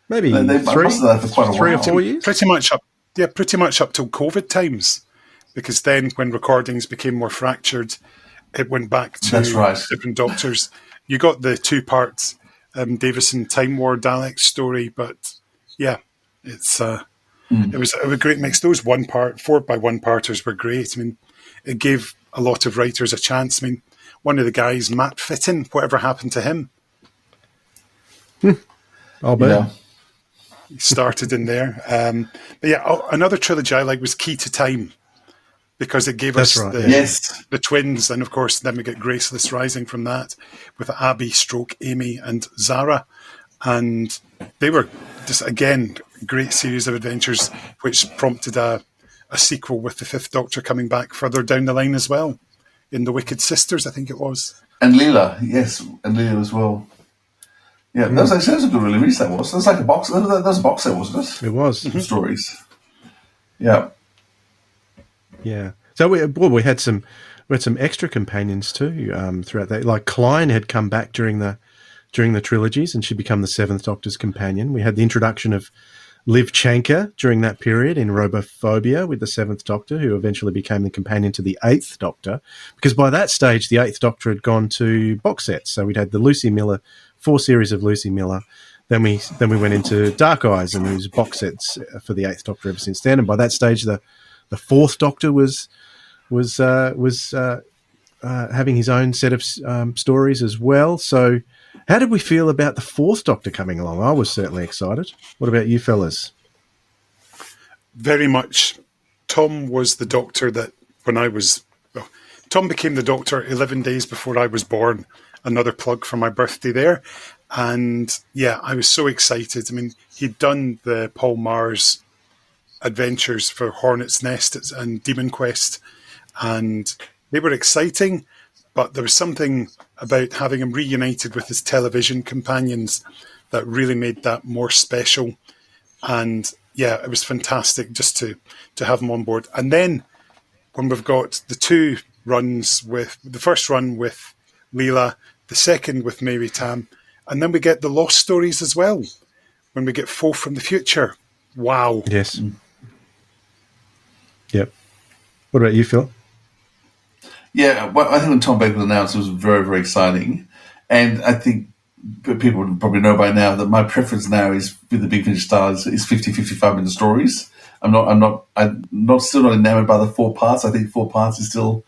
Maybe they must have that for quite a while. 3 or 4 years. Pretty much up till COVID times, because then when recordings became more fractured, it went back to different doctors. You got the 2-part Davison Time War Dalek story, but yeah, it's it was a great mix. Those 4x1-parters were great. I mean, it gave a lot of writers a chance. I mean, one of the guys, Matt Fitton, whatever happened to him? I'll bet. Yeah. He started in there. But yeah, another trilogy I like was Key to Time, because it gave us the twins, and of course then we get Graceless Rising from that with Abby, Amy and Zara, and they were just again great series of adventures which prompted a sequel with the Fifth Doctor coming back further down the line as well in The Wicked Sisters, I think it was, and Leela, and Leela as well. Yeah, that was a good release. That was. That was like a box. That was a box set, wasn't it? It was. Stories. Yeah. Yeah. So we had some extra companions too throughout that. Like Klein had come back during the trilogies, and she'd become the Seventh Doctor's companion. We had the introduction of Liv Chanka during that period in Robophobia with the Seventh Doctor, who eventually became the companion to the Eighth Doctor, because by that stage the Eighth Doctor had gone to box sets. So we'd had the Lucy Miller 4 series of Lucy Miller. Then we went into Dark Eyes, and there was box sets for the Eighth Doctor ever since then. And by that stage, the Fourth Doctor was having his own set of stories as well. So, how did we feel about the Fourth Doctor coming along? I was certainly excited. What about you, fellas? Very much. Tom was the Doctor that Tom became the Doctor 11 days before I was born. Another plug for my birthday there. And yeah, I was so excited. I mean, he'd done the Paul Mars adventures for Hornet's Nest and Demon Quest, and they were exciting, but there was something about having him reunited with his television companions that really made that more special. And yeah, it was fantastic just to have him on board. And then when we've got the 2 runs, with the first run with Leela, the second with Mary Tam, and then we get the Lost stories as well, when we get Foe from the Future. Wow. Yes. Yep. What about you, Phil? Yeah, well, I think when Tom Baker was announced, it was very, very exciting. And I think people would probably know by now that my preference now is with the Big Finish stars is 50-55 minute stories. I'm still not enamored by the 4 parts. I think 4 parts is still.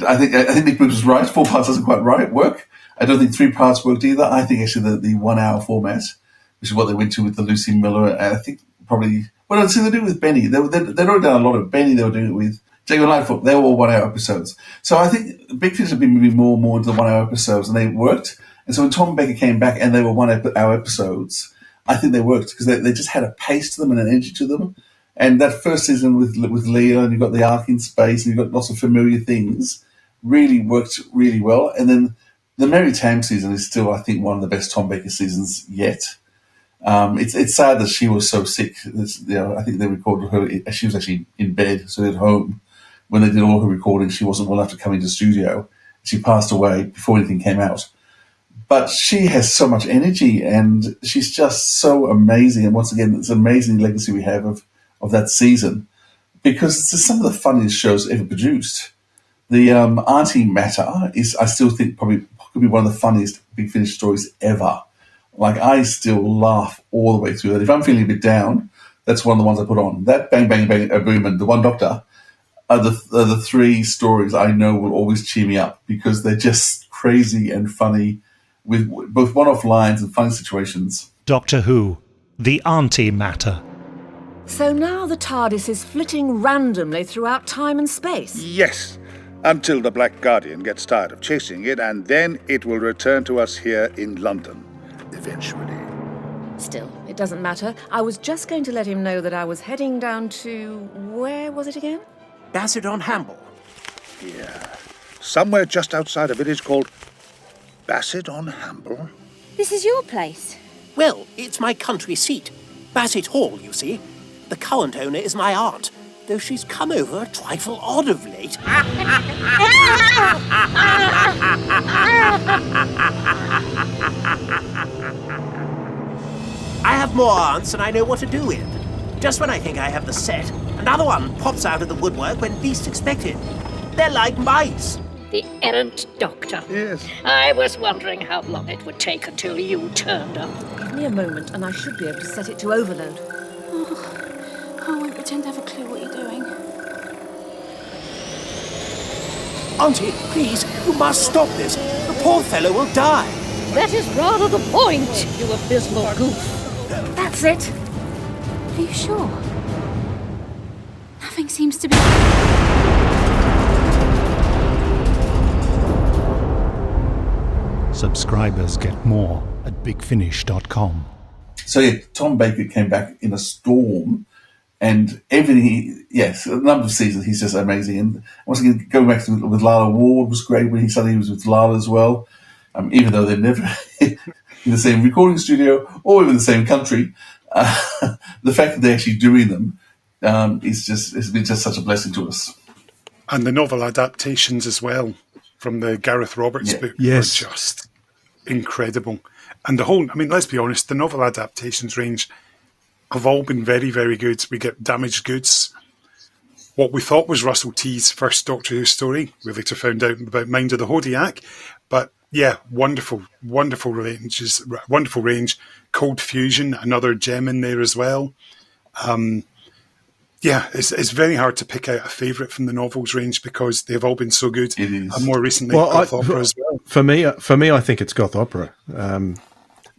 I think Nick Brooks was right. 4 parts doesn't quite work. I don't think 3 parts worked either. I think actually the 1 hour format, which is what they went to with the Lucy Miller, and I think probably what else did they do with Benny? They wrote down a lot of Benny. They were doing it with Jacob Lightfoot. They were all 1 hour episodes. So I think Big Finish have been moving more and more to the 1 hour episodes, and they worked. And so when Tom Baker came back and they were 1 hour episodes, I think they worked because they just had a pace to them and an energy to them. And that first season with Leo, and you've got the Ark in Space, and you've got lots of familiar things, really worked really well. And then the Mary Tam season is still, I think, one of the best Tom Baker seasons yet. It's sad that she was so sick. I think they recorded her. She was actually in bed, so at home. When they did all her recordings, she wasn't well enough to come into the studio. She passed away before anything came out. But she has so much energy, and she's just so amazing. And once again, it's an amazing legacy we have of that season, because it's just some of the funniest shows ever produced. The Auntie Matter is, I still think, probably could be one of the funniest Big Finish stories ever. Like, I still laugh all the way through that. If I'm feeling a bit down, that's one of the ones I put on. That Bang Bang Bang Boom and The One Doctor are the 3 stories I know will always cheer me up, because they're just crazy and funny, with both one-off lines and funny situations. Doctor Who, The Auntie Matter. So now the TARDIS is flitting randomly throughout time and space? Yes, until the Black Guardian gets tired of chasing it, and then it will return to us here in London, eventually. Still, it doesn't matter. I was just going to let him know that I was heading down to... where was it again? Basildon Hamble. Yeah. somewhere just outside a village called Bassett-on-Hamble. This is your place? Well, it's my country seat. Bassett Hall, you see. The current owner is my aunt, though she's come over a trifle odd of late. I have more aunts than I know what to do with. Just when I think I have the set, another one pops out of the woodwork when least expected. They're like mice. The errant doctor. Yes. I was wondering how long it would take until you turned up. Give me a moment and I should be able to set it to overload. I won't pretend to have a clue what you're doing. Auntie, please, you must stop this. The poor fellow will die. That is rather the point, you abysmal goof. That's it. Are you sure? Nothing seems to be... Subscribers get more at bigfinish.com. So yeah, Tom Baker came back in a storm, and everything. Yes, a number of seasons he's just amazing. And once again, going back to with Lala Ward was great when he suddenly was with Lala as well. Even though they're never in the same recording studio or even the same country, the fact that they're actually doing them has been just such a blessing to us. And the novel adaptations as well from the Gareth Roberts book were just incredible. And the whole, I mean, let's be honest, the novel adaptations range have all been very, very good. We get Damaged Goods, what we thought was Russell T's first Doctor Who story. We later found out about Mind of the Hodiak. But yeah, wonderful range. Cold Fusion, another gem in there as well. Yeah, it's very hard to pick out a favourite from the novels range because they've all been so good. It is. And more recently, Goth Opera as well. For me, I think it's Goth Opera.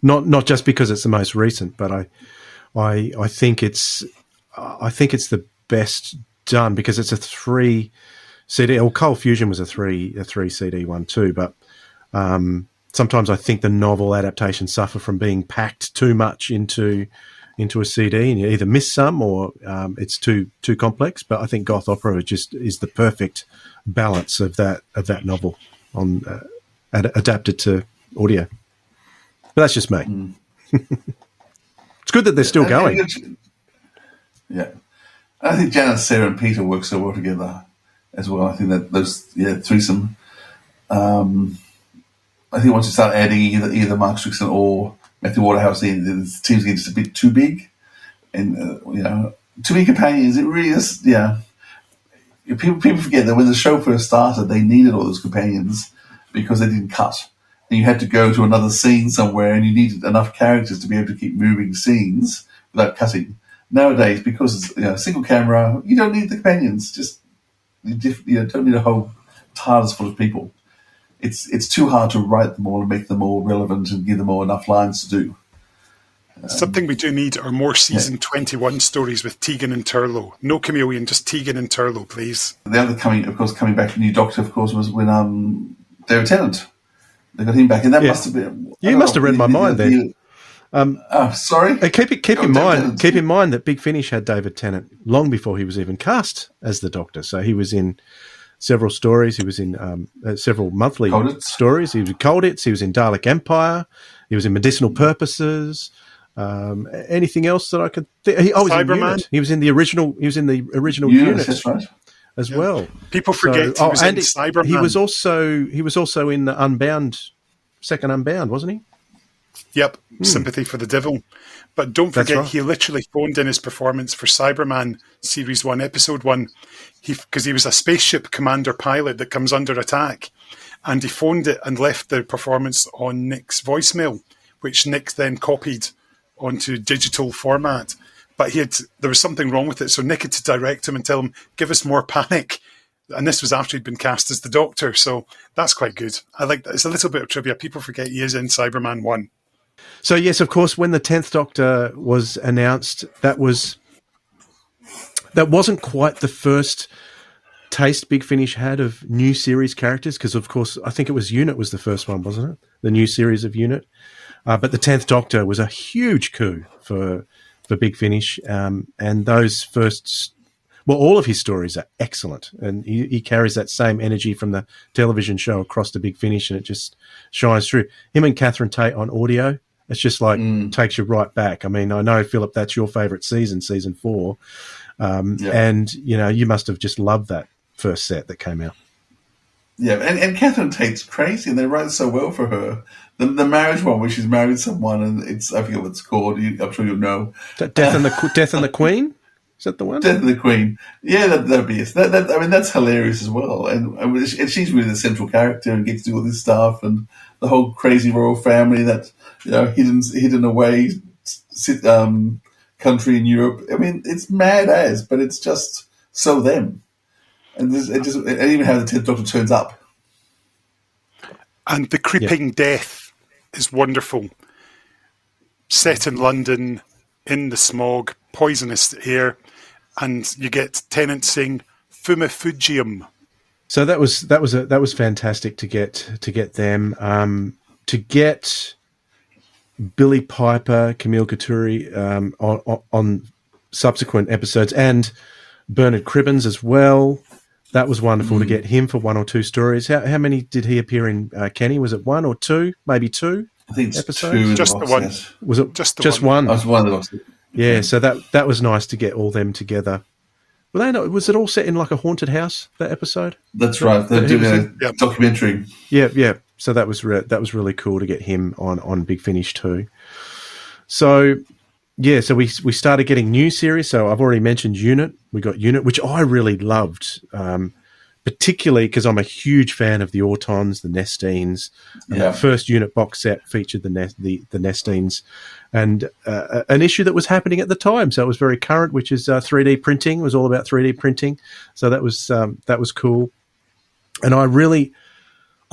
Not just because it's the most recent, but I think it's the best done because it's a 3 CD. Well, Cold Fusion was a 3 CD one too, but sometimes I think the novel adaptations suffer from being packed too much into a CD, and you either miss some or it's too complex. But I think Goth Opera is the perfect balance of that novel on adapted to audio. But that's just me. It's good that they're still going. Yeah, I think Janice, Sarah, and Peter work so well together as well. I think that those threesome. I think once you start adding either Mark Strickson or Matthew Waterhouse in, the teams get just a bit too big, and too many companions. It really is. Yeah, people forget that when the show first started, they needed all those companions because they didn't cut, and you had to go to another scene somewhere, and you needed enough characters to be able to keep moving scenes without cutting. Nowadays, because it's single camera, you don't need the companions. Just you don't need a whole TARDIS full of people. It's too hard to write them all and make them all relevant and give them all enough lines to do. Something we do need are more season 21 stories with Tegan and Turlough. No Chameleon, just Tegan and Turlough, please. The other coming back, new Doctor, of course, was when David Tennant. They got him back, and that must have been. You must have read my mind then. Sorry. Keep in mind that Big Finish had David Tennant long before he was even cast as the Doctor. So he was in several stories. He was in several monthly stories. He was in Colditz. He was in Dalek Empire. He was in Medicinal Purposes. Anything else that I could think? He was in Unit. He was in the original. He was in the original Unit. That's right. As well. People forget he was in Cyberman. He was also in the Unbound, second Unbound, wasn't he? Yep, Sympathy for the Devil. But don't forget, he literally phoned in his performance for Cyberman Series 1, Episode 1, because he was a spaceship commander pilot that comes under attack, and he phoned it and left the performance on Nick's voicemail, which Nick then copied onto digital format. But there was something wrong with it, so Nick had to direct him and tell him, give us more panic. And this was after he'd been cast as the Doctor, so that's quite good. I like that. It's a little bit of trivia. People forget he is in Cyberman 1. So, yes, of course, when the 10th Doctor was announced, that wasn't quite the first taste Big Finish had of new series characters, because, of course, I think it was Unit was the first one, wasn't it? The new series of Unit. But the 10th Doctor was a huge coup for Big Finish. And those first... Well, all of his stories are excellent, and he carries that same energy from the television show across to Big Finish, and it just shines through. Him and Catherine Tate on audio, it's just like takes you right back. I mean, I know, Philip, that's your favourite season 4, and you must have just loved that first set that came out. Yeah, and Catherine Tate's crazy, and they write so well for her. The marriage one, where she's married someone, and I forget what it's called. I'm sure you'll know. Death and the Queen. Is that the one? Death of the Queen. Yeah, that'd be it. I mean, that's hilarious as well. And she's really the central character and gets to do all this stuff, and the whole crazy royal family that hidden away country in Europe. I mean, it's mad as, but it's just so them. And even how the 10th Doctor turns up. And the creeping death is wonderful. Set in London, in the smog, poisonous air, and you get Tennant saying "fumifugium." So that was fantastic to get them to get Billy Piper, Camille Couturi on subsequent episodes, and Bernard Cribbins as well. That was wonderful to get him for 1 or 2 stories. How many did he appear in, Kenny? Was it 1 or 2? Maybe 2 I think it's episodes? 2. Just the one. Was it just one? one? That was one of the boxes. Yeah, so that was nice to get all them together. Were they not, was it all set in like a haunted house, that episode? That's right. They're doing a documentary. Yeah. So that was really cool to get him on Big Finish too. So so we started getting new series. So I've already mentioned Unit. We got Unit, which I really loved, particularly because I'm a huge fan of the Autons, the Nestines. And that first Unit box set featured the Nestines, and an issue that was happening at the time. So it was very current, which is 3D printing. It was all about 3D printing. So that was cool, and I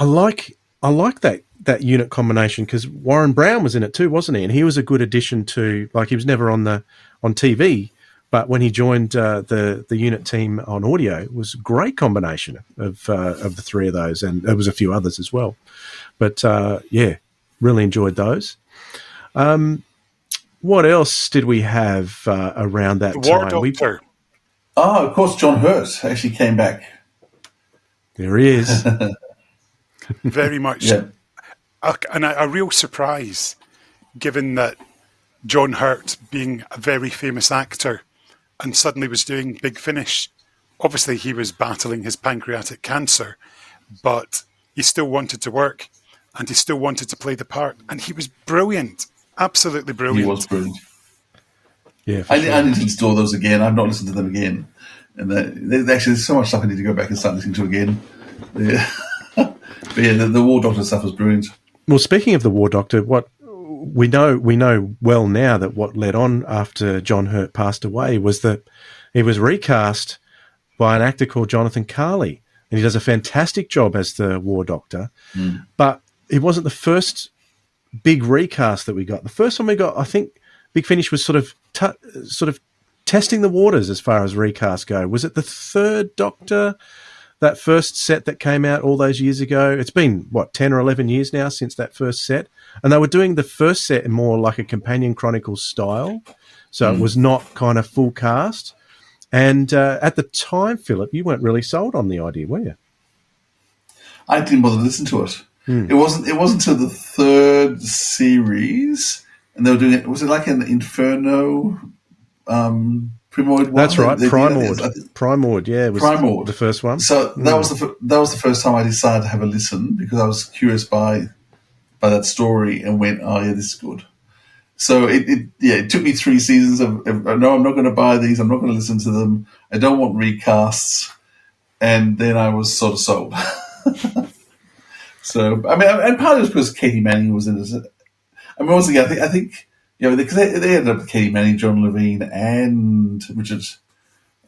like that Unit combination because Warren Brown was in it too, wasn't he? And he was a good addition to, like, he was never on TV, but when he joined the Unit team on audio, it was a great combination of the three of those, and there was a few others as well. But really enjoyed those. What else did we have around that the War time? Doctor. Of course, John Hurt actually came back. There he is. Very much. Yeah. And a real surprise, given that John Hurt, being a very famous actor, and suddenly was doing Big Finish. Obviously, he was battling his pancreatic cancer, but he still wanted to work, and he still wanted to play the part, and he was brilliant, absolutely brilliant. He was brilliant. Yeah, I need to install those again. I've not listened to them again, and actually, there's so much stuff I need to go back and start listening to again. Yeah. But yeah, the War Doctor stuff was brilliant. Well, speaking of the War Doctor, what we know well now that what led on after John Hurt passed away was that he was recast by an actor called Jonathan Carley, and he does a fantastic job as the War Doctor. But it wasn't the first big recast that we got. The first one we got, I think, Big Finish was sort of testing the waters as far as recasts go. Was it the third Doctor? That first set that came out all those years ago, it's been, 10 or 11 years now since that first set. And they were doing the first set in more like a Companion Chronicles style. So it was not kind of full cast. And at the time, Philip, you weren't really sold on the idea, were you? I didn't bother to listen to it. It wasn't until the third series, and they were doing it. Was it like an Inferno Primoid one? That's right, Primord, yeah, was Primord, the first one. So that was the first time I decided to have a listen because I was curious by that story and went, oh yeah, this is good. So it took me 3 seasons of no, I'm not going to buy these. I'm not going to listen to them. I don't want recasts, and then I was sort of sold. So I mean, and part of it was because Katie Manning was in it. I mean, once again, I think. You know, because they ended up with Katie Manning, John Levine, and Richard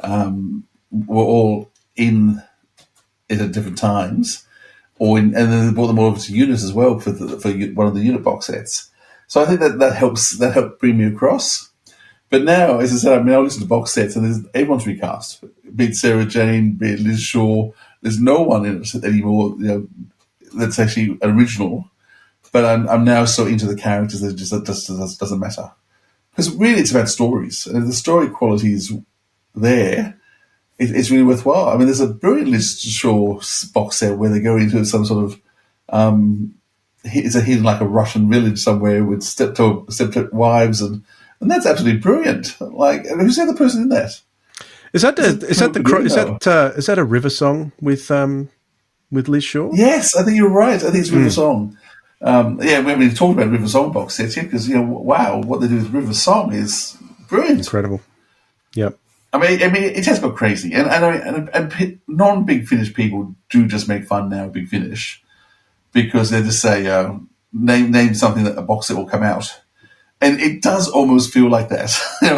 were all in it at different times, and then they brought them all over to Unit as well for one of the Unit box sets. So I think that helped bring me across. But now, as I said, I mean, I listen to box sets and everyone's recast. Be it Sarah Jane, be it Liz Shaw. There's no one in it anymore. You know, that's actually original. But I'm now so into the characters that it just doesn't matter. Because really it's about stories. And if the story quality is there, it's really worthwhile. I mean, there's a brilliant Liz Shaw box set where they go into some sort of it's a hidden like a Russian village somewhere with step wives, and that's absolutely brilliant. Like, who's the other person in that? Is that a River Song with Liz Shaw? Yes, I think you're right. I think it's River Song. We haven't talked about River Song box sets yet because wow, what they do with River Song is brilliant, incredible. Yep. I mean, it has got crazy, and non-Big Finish people do just make fun now of Big Finish because they just say name something that a box set will come out, and it does almost feel like that.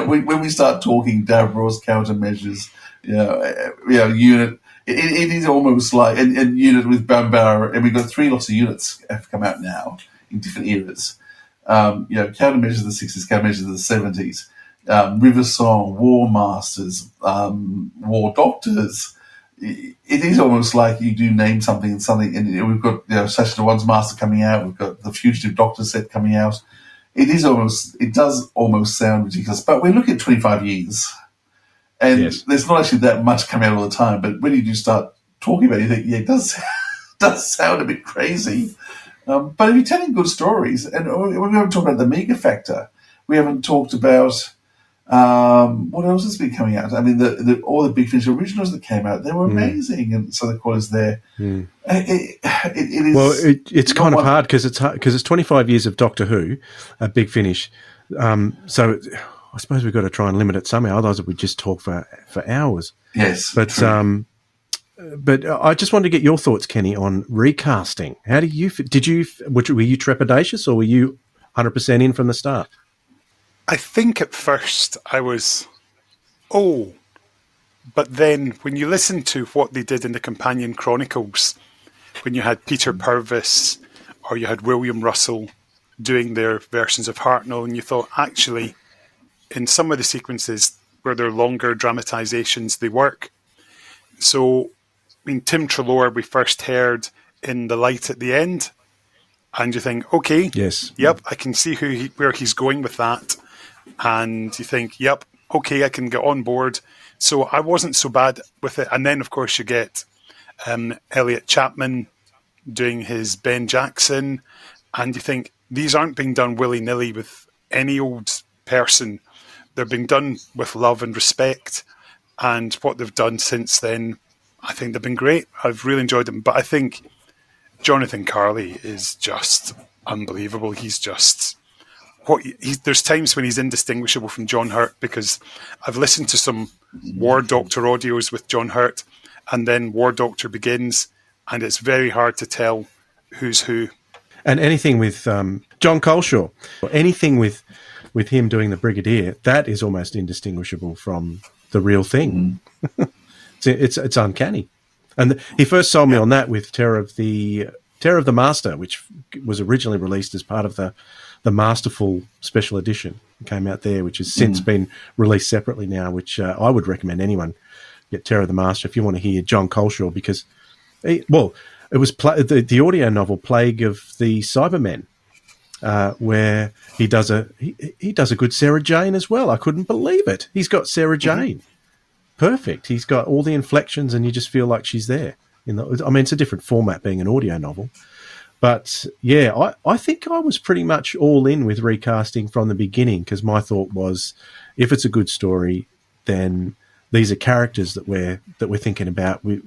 When we start talking Davros countermeasures, unit, it is almost like and unit with Bambara, and we've got 3 lots of units have come out now in different eras. Countermeasures of the 60s, countermeasures of the 70s. River Song, War Masters, War Doctors. It is almost like you do name something, and we've got Sasha the One's Master coming out. We've got the Fugitive Doctor set coming out. It does almost sound ridiculous, but we're looking at 25 years, and there's not actually that much coming out all the time. But when you do start talking about it, you think, it does sound a bit crazy. But if you're telling good stories, and we haven't talked about the mega factor, we haven't talked about. What else has been coming out? I mean, all the Big Finish originals that came out, they were amazing, and so the quality's there. It is. Well, it's kind of hard because it's 25 years of Doctor Who, Big Finish. So I suppose we've got to try and limit it somehow. Otherwise, we'd just talk for hours. Yes, but but I just wanted to get your thoughts, Kenny, on recasting. How do you? Were you trepidatious, or were you 100% in from the start? I think at first I was, but then when you listen to what they did in the Companion Chronicles, when you had Peter Purvis or you had William Russell doing their versions of Hartnell, and you thought, actually, in some of the sequences where they're longer dramatizations, they work. So, I mean, Tim Treloar we first heard in The Light at the End, and you think, okay, yep, I can see where he's going with that. And you think, yep, okay, I can get on board. So I wasn't so bad with it. And then, of course, you get Elliot Chapman doing his Ben Jackson. And you think, these aren't being done willy-nilly with any old person. They're being done with love and respect. And what they've done since then, I think they've been great. I've really enjoyed them. But I think Jonathan Carley is just unbelievable. He's just... there's times when he's indistinguishable from John Hurt, because I've listened to some War Doctor audios with John Hurt, and then War Doctor Begins, and it's very hard to tell who's who. And anything with John Coleshaw, or anything with him doing the Brigadier, that is almost indistinguishable from the real thing. It's uncanny. And he first sold me on that with Terror of the Master, which was originally released as part of the Masterful Special Edition. It came out there, which has since been released separately now, which I would recommend anyone get Terror of the Master if you want to hear John Coleshaw, because, it was the audio novel Plague of the Cybermen, where he does a good Sarah Jane as well. I couldn't believe it. He's got Sarah Jane. Perfect. He's got all the inflections, and you just feel like she's there. It's a different format being an audio novel. But, yeah, I think I was pretty much all in with recasting from the beginning, because my thought was, if it's a good story, then these are characters that we're thinking about. A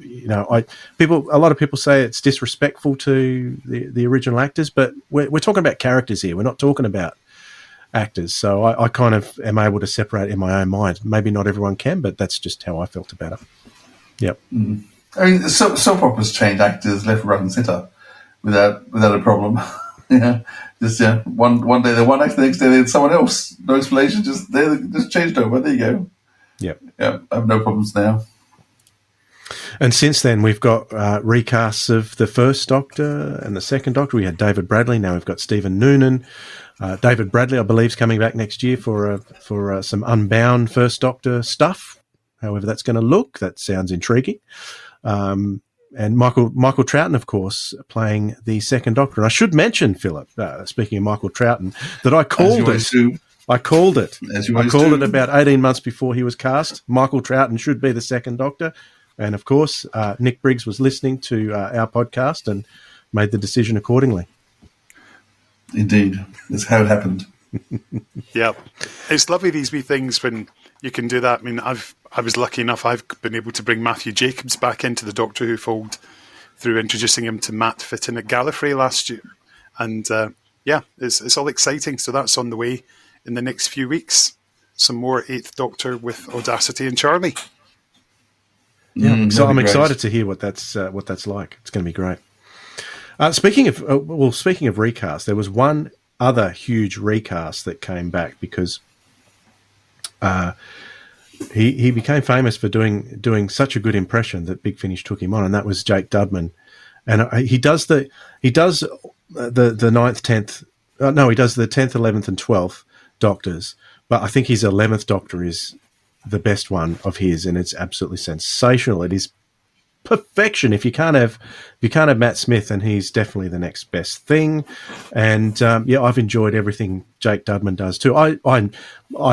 lot of people say it's disrespectful to the original actors, but we're talking about characters here. We're not talking about actors. So I kind of am able to separate in my own mind. Maybe not everyone can, but that's just how I felt about it. Yep. Mm. I mean, soap operas change actors left, right, and centre without a problem. One day they're one actor, the next day they're someone else. No explanation, just changed over. There you go. Yep. Yeah, I have no problems now. And since then, we've got recasts of the first Doctor and the second Doctor. We had David Bradley. Now we've got Stephen Noonan. David Bradley, I believe, is coming back next year for some Unbound First Doctor stuff. However that's going to look, that sounds intriguing. And Michael Troughton, of course, playing the second Doctor. And I should mention, Philip, speaking of Michael Troughton, that I called it. I called it. As you I always called do. it about 18 months before he was cast. Michael Troughton should be the second Doctor. And, of course, Nick Briggs was listening to our podcast and made the decision accordingly. Indeed. That's how it happened. Yeah. It's lovely, these wee things, when you can do that. I mean, I was lucky enough, I've been able to bring Matthew Jacobs back into the Doctor Who fold through introducing him to Matt Fitton at Gallifrey last year. And, it's all exciting. So that's on the way in the next few weeks. Some more 8th Doctor with Audacity and Charlie. Yeah, so I'm excited to hear what that's like. It's going to be great. Speaking of recast, there was one other huge recast that came back because he became famous for doing such a good impression that Big Finish took him on, and that was Jake Dudman. And he does the 9th, 10th. No, he does the 10th, 11th, and 12th Doctors. But I think his 11th Doctor is the best one of his, and it's absolutely sensational. It is perfection. If you can't have Matt Smith, and he's definitely the next best thing. And I've enjoyed everything Jake Dudman does too. I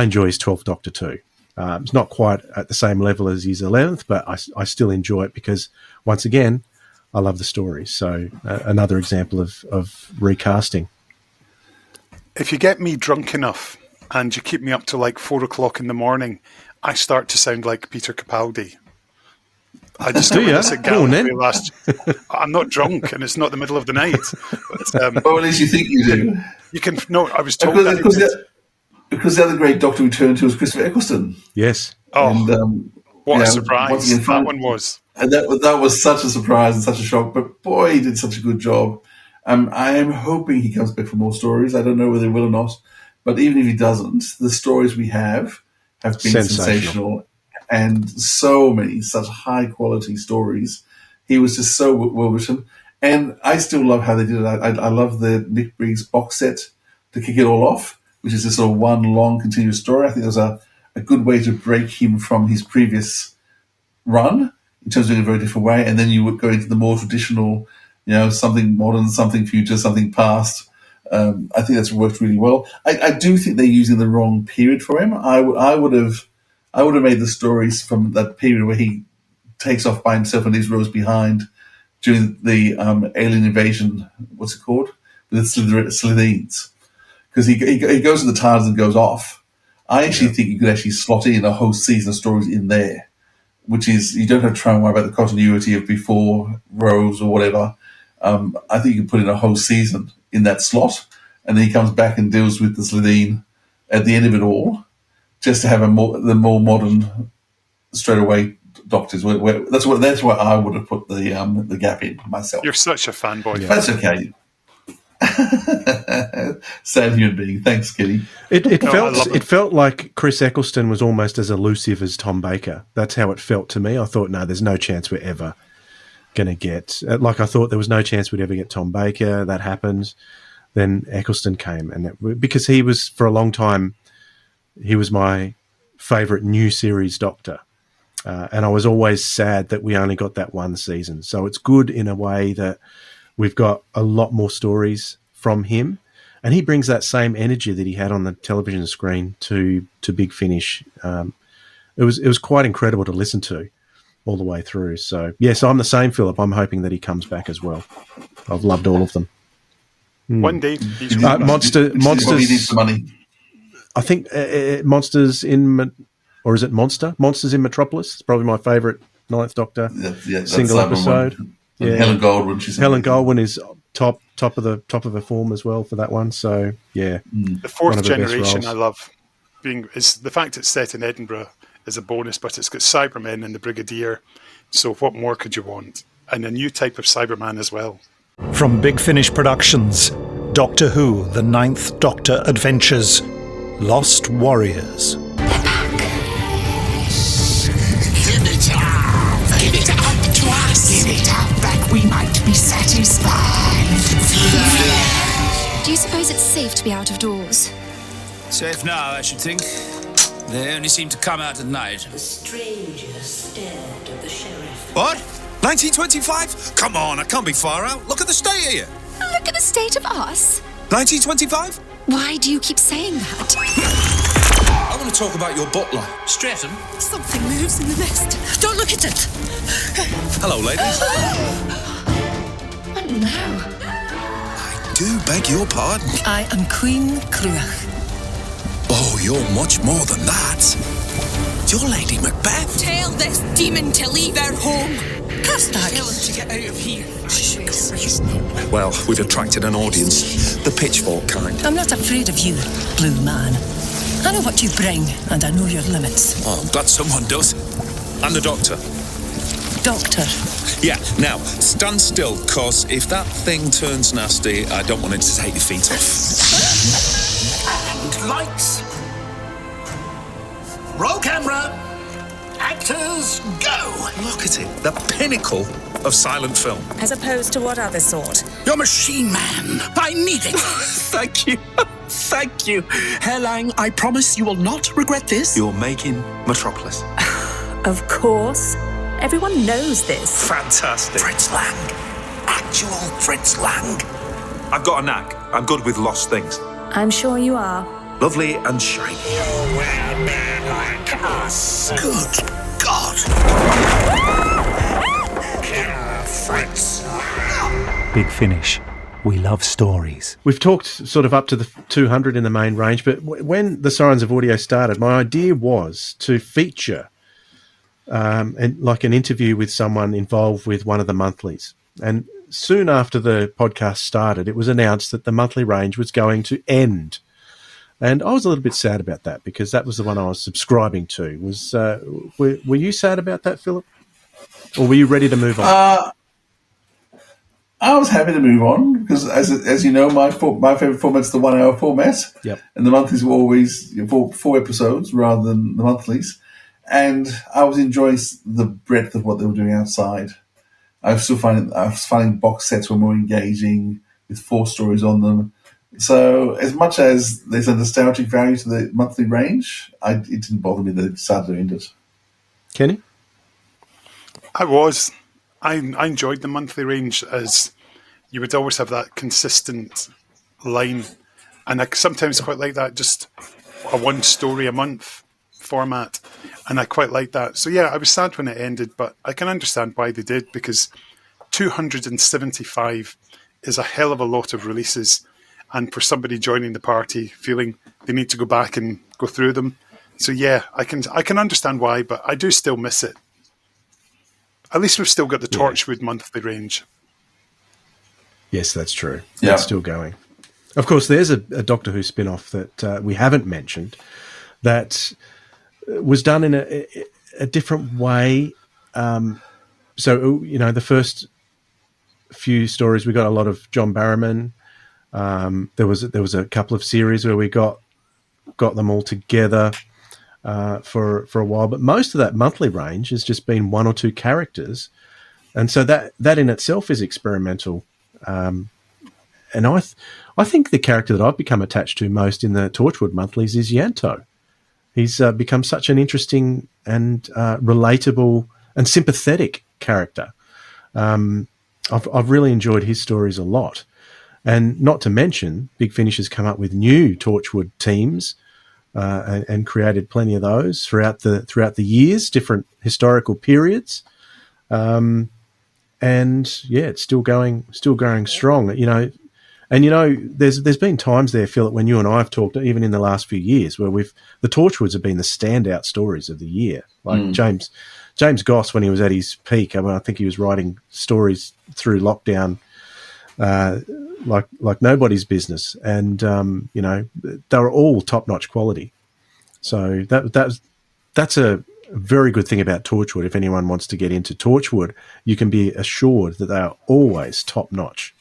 enjoy his 12th Doctor too. It's not quite at the same level as his 11th, but I still enjoy it because, once again, I love the story. So another example of recasting. If you get me drunk enough and you keep me up to like 4 o'clock in the morning, I start to sound like Peter Capaldi. I just do you? I'm not drunk, and it's not the middle of the night. But, well, at least you think you do. You can. No, I was told because the other great Doctor we turned to was Christopher Eccleston. Yes. Oh, and, what a surprise that one was. And that was such a surprise and such a shock. But boy, he did such a good job. I am hoping he comes back for more stories. I don't know whether he will or not. But even if he doesn't, the stories we have been sensational. And so many such high-quality stories. He was just so well written. And I still love how they did it. I love the Nick Briggs box set to kick it all off, which is just sort of one long continuous story. I think it was a good way to break him from his previous run in terms of doing it a very different way. And then you would go into the more traditional, something modern, something future, something past. I think that's worked really well. I do think they're using the wrong period for him. I would have made the stories from that period where he takes off by himself and leaves Rose behind during the alien invasion. What's it called? With the Slythenes. Because he goes to the TARDIS and goes off. I actually think you could actually slot in a whole season of stories in there, which is, you don't have to try and worry about the continuity of before Rose or whatever. I think you can put in a whole season in that slot, and then he comes back and deals with the Slytherin at the end of it all, just to have the more modern, straight away Doctors. That's where I would have put the gap in myself. You're such a fanboy. Yeah. That's okay. Sad human being. Thanks, Kitty. It felt like Chris Eccleston was almost as elusive as Tom Baker. That's how it felt to me. I thought, no, there's no chance we're ever going to get. I thought there was no chance we'd ever get Tom Baker. That happened. Then Eccleston came, and because he was, for a long time, he was my favourite new series Doctor. And I was always sad that we only got that one season. So it's good in a way that we've got a lot more stories from him. And he brings that same energy that he had on the television screen to Big Finish. It was quite incredible to listen to all the way through. So, yes, I'm the same, Philip. I'm hoping that he comes back as well. I've loved all of them. One day. Monsters. He needs the money. I think Monsters in... Or is it Monster? Monsters in Metropolis. It's probably my favourite Ninth Doctor single episode. Yeah. Helen Goldwyn. Helen Goldwyn is top of the form as well for that one. So yeah, the fourth generation I love is the fact it's set in Edinburgh is a bonus, but it's got Cybermen and the Brigadier. So what more could you want? And a new type of Cyberman as well. From Big Finish Productions, Doctor Who: The Ninth Doctor Adventures, Lost Warriors. Give it up to us. Give it up that we might be satisfied. Do you suppose it's safe to be out of doors? Safe now, I should think. They only seem to come out at night. The stranger stared at the sheriff. What? 1925? Come on, I can't be far out. Look at the state of you. Look at the state of us. 1925? Why do you keep saying that? talk about your butler, Stratton. Something moves in the mist. Don't look at it. Hello, ladies. And now, I do beg your pardon. I am Queen Cruach. Oh, you're much more than that. You're Lady Macbeth. Tell this demon to leave our home. Castag. Tell him to get out of here. Well, we've attracted an audience. The pitchfork kind. I'm not afraid of you, Blue Man. I know what you bring, and I know your limits. Oh, I'm glad someone does. And the doctor. Doctor. Yeah, now, stand still, cause if that thing turns nasty, I don't want it to take your feet off. And lights. Roll camera. Actors, go. Look at it, the pinnacle of silent film. As opposed to what other sort? Your machine man. I need it. Thank you. Thank you. Herr Lang, I promise you will not regret this. You're making Metropolis. Of course. Everyone knows this. Fantastic. Fritz Lang. Actual Fritz Lang. I've got a knack. I'm good with lost things. I'm sure you are. Lovely and shiny. You will be like us. Good God. Killer Fritz. Big Finish. We love stories. We've talked sort of up to the 200 in the main range, but when the Sirens of Audio started, my idea was to feature and like an interview with someone involved with one of the monthlies. And soon after the podcast started, it was announced that the monthly range was going to end. And I was a little bit sad about that because that was the one I was subscribing to. Were you sad about that, Philip? Or were you ready to move on? I was happy to move on because, as you know, my favourite format's the 1 hour format. Yep. And the monthlies were always four episodes rather than the monthlies. And I was enjoying the breadth of what they were doing outside. I was finding box sets were more engaging with 4 stories on them. So as much as there's a nostalgic value to the monthly range, it didn't bother me that they decided to end it. Kenny? I enjoyed the monthly range as you would always have that consistent line. And I sometimes quite like that, just a 1 story a month format. And I quite like that. So yeah, I was sad when it ended, but I can understand why they did, because 275 is a hell of a lot of releases. And for somebody joining the party feeling they need to go back and go through them. So yeah, I can understand why, but I do still miss it. At least we've still got the Torchwood monthly range. Yes, that's true. Yeah. That's still going. Of course, there's a Doctor Who spin-off that we haven't mentioned that was done in a different way. So, the first few stories, we got a lot of John Barrowman. There was a couple of series where we got them all together for a while, but most of that monthly range has just been 1 or 2 characters, and so that in itself is experimental. And I think the character that I've become attached to most in the Torchwood monthlies is Yanto. He's become such an interesting and relatable and sympathetic character. I've really enjoyed his stories a lot. And not to mention, Big Finish has come up with new Torchwood teams and created plenty of those throughout the years, different historical periods. And yeah, it's still going strong. There's been times there, Philip, when you and I have talked, even in the last few years, where the Torchwoods have been the standout stories of the year. Like James Goss, when he was at his peak, I think he was writing stories through lockdown like nobody's business, and they were all top-notch quality. So that's a very good thing about Torchwood. If anyone wants to get into Torchwood, you can be assured that they are always top-notch.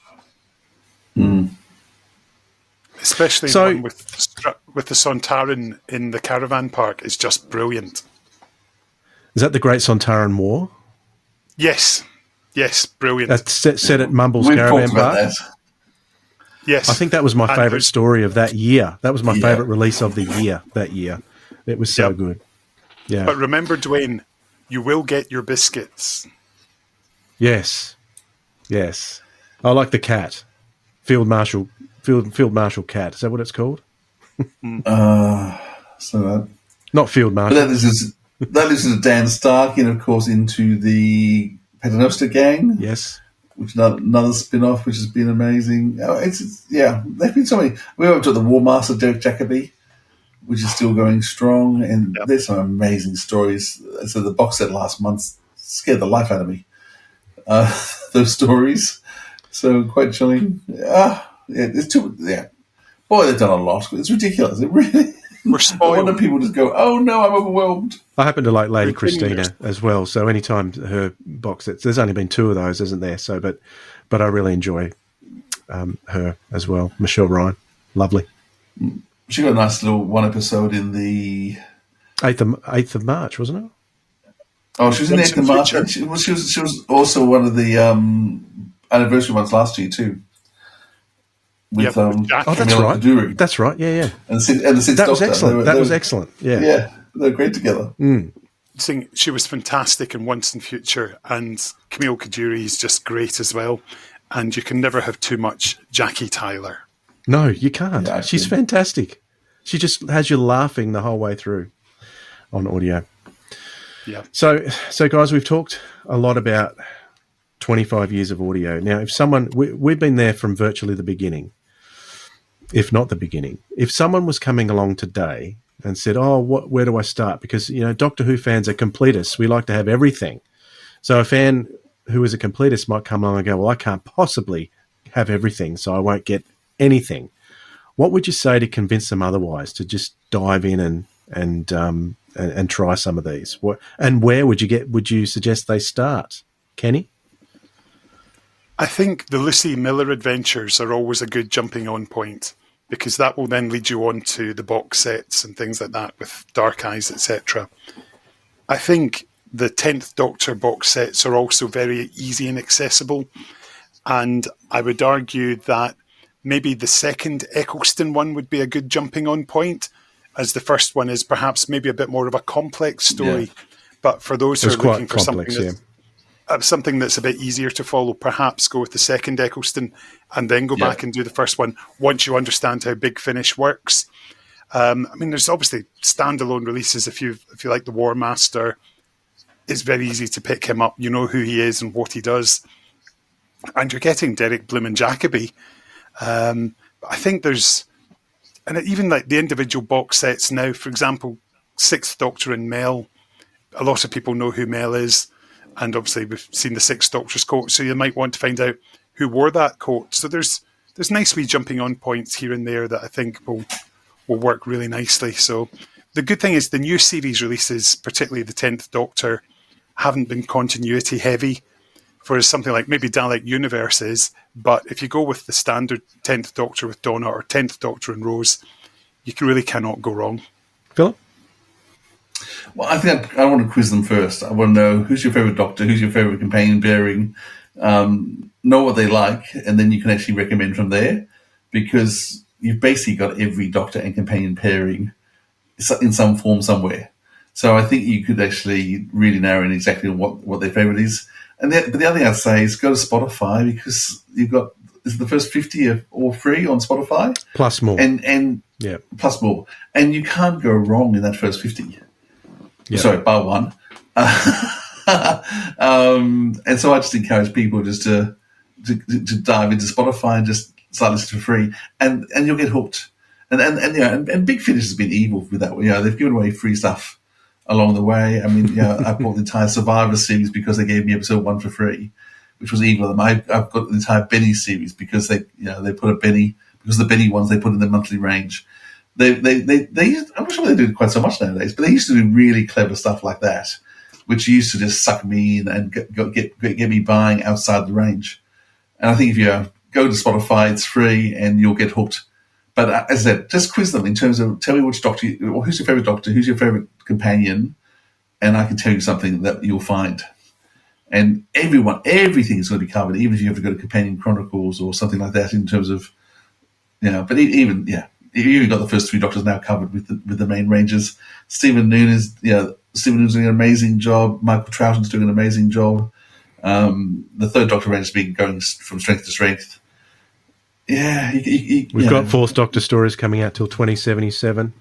Especially the one with the Sontaran in the caravan park is just brilliant. Is that the Great Sontaran War? Yes, brilliant. That's set at Mumble's Caravan Park. Yes. I think that was my favourite story of that year. That was my favourite release of the year that year. It was so good. Yeah. But remember, Dwayne, you will get your biscuits. Yes. I like the cat. Field Marshal Cat. Is that what it's called? So Not Field But Marshal. that listens to Dan Stark, and of course into the Paternoster Gang. Yes. Which is another spin-off, which has been amazing. They've been so many. We went to the War Master, Derek Jacobi, which is still going strong, and there's some amazing stories. So the box set last month scared the life out of me. Those stories, so quite chilling. It's too. Yeah, boy, they've done a lot. It's ridiculous. It really. We're spoiled. I wonder people just go, "Oh no, I'm overwhelmed." I happen to like Lady Christina as well. So anytime her box sets, there's only been 2 of those, isn't there? So, but I really enjoy her as well. Michelle Ryan, lovely. She got a nice little one episode in the 8th of March, wasn't it? Oh, she was in the 8th of March. She was also one of the anniversary ones last year too. With that's right. Kaduru. That's right. Yeah. And the Sixth That was Doctor. excellent. That was excellent. Yeah. They're great together. She was fantastic in Once and Future, and Camille Kaduri is just great as well. And you can never have too much Jackie Tyler. No, you can't. Yeah, she's fantastic. She just has you laughing the whole way through on audio. Yeah. So guys, we've talked a lot about 25 years of audio. Now, if someone we've been there from virtually the beginning, if not the beginning. If someone was coming along today and said, "Oh, where do I start?" Because Doctor Who fans are completists. We like to have everything. So a fan who is a completist might come along and go, "Well, I can't possibly have everything, so I won't get anything." What would you say to convince them otherwise, to just dive in and try some of these? Where would you suggest they start, Kenny? I think the Lucy Miller adventures are always a good jumping on point, because that will then lead you on to the box sets and things like that with Dark Eyes, etc. I think the 10th Doctor box sets are also very easy and accessible, and I would argue that maybe the second Eccleston one would be a good jumping on point, as the first one is perhaps maybe a bit more of a complex story. Yeah. But for those who are looking for something that's a bit easier to follow, perhaps go with the second Eccleston and then go back and do the first one once you understand how Big Finish works. There's obviously standalone releases. If you like the War Master, it's very easy to pick him up. You know who he is and what he does. And you're getting Derek Bloom and Jacobi. I think there's... And even like the individual box sets now, for example, 6th Doctor and Mel, a lot of people know who Mel is. And obviously we've seen the 6th Doctor's coat, so you might want to find out who wore that coat. So there's nice wee jumping on points here and there that I think will work really nicely. So the good thing is the new series releases, particularly the 10th Doctor, haven't been continuity heavy, whereas something like maybe Dalek Universe is. But if you go with the standard 10th Doctor with Donna or 10th Doctor and Rose, you really cannot go wrong. Philip? Well, I think I want to quiz them first. I want to know who's your favourite Doctor, who's your favourite companion bearing, know what they like, and then you can actually recommend from there, because you've basically got every Doctor and companion pairing in some form somewhere. So I think you could actually really narrow in exactly what their favourite is. But the other thing I'd say is go to Spotify, because you've got the first 50 are all free on Spotify. Plus more. And plus more. And you can't go wrong in that first 50. Yeah. Sorry, bar one. And so I just encourage people just to dive into Spotify and just start listening for free, and you'll get hooked. And Big Finish has been evil with that. They've given away free stuff along the way. I mean, I bought the entire Survivor series because they gave me episode 1 for free, which was evil of them. I've got the entire Benny series because they put a Benny, because the Benny ones they put in the monthly range. They used, I'm not sure they do quite so much nowadays, but they used to do really clever stuff like that, which used to just suck me in and get me buying outside the range. And I think if you go to Spotify, it's free and you'll get hooked. But as I said, just quiz them in terms of tell me which Doctor, who's your favourite Doctor, who's your favourite companion, and I can tell you something that you'll find. And everything is going to be covered, even if you have to go to Companion Chronicles or something like that in terms of, but even you've got the first 3 Doctors now covered with the main ranges. Stephen Noon is doing an amazing job. Michael Troughton's doing an amazing job. The 3rd Doctor range has been going from strength to strength. Yeah, we've got 4th Doctor stories coming out till 2077.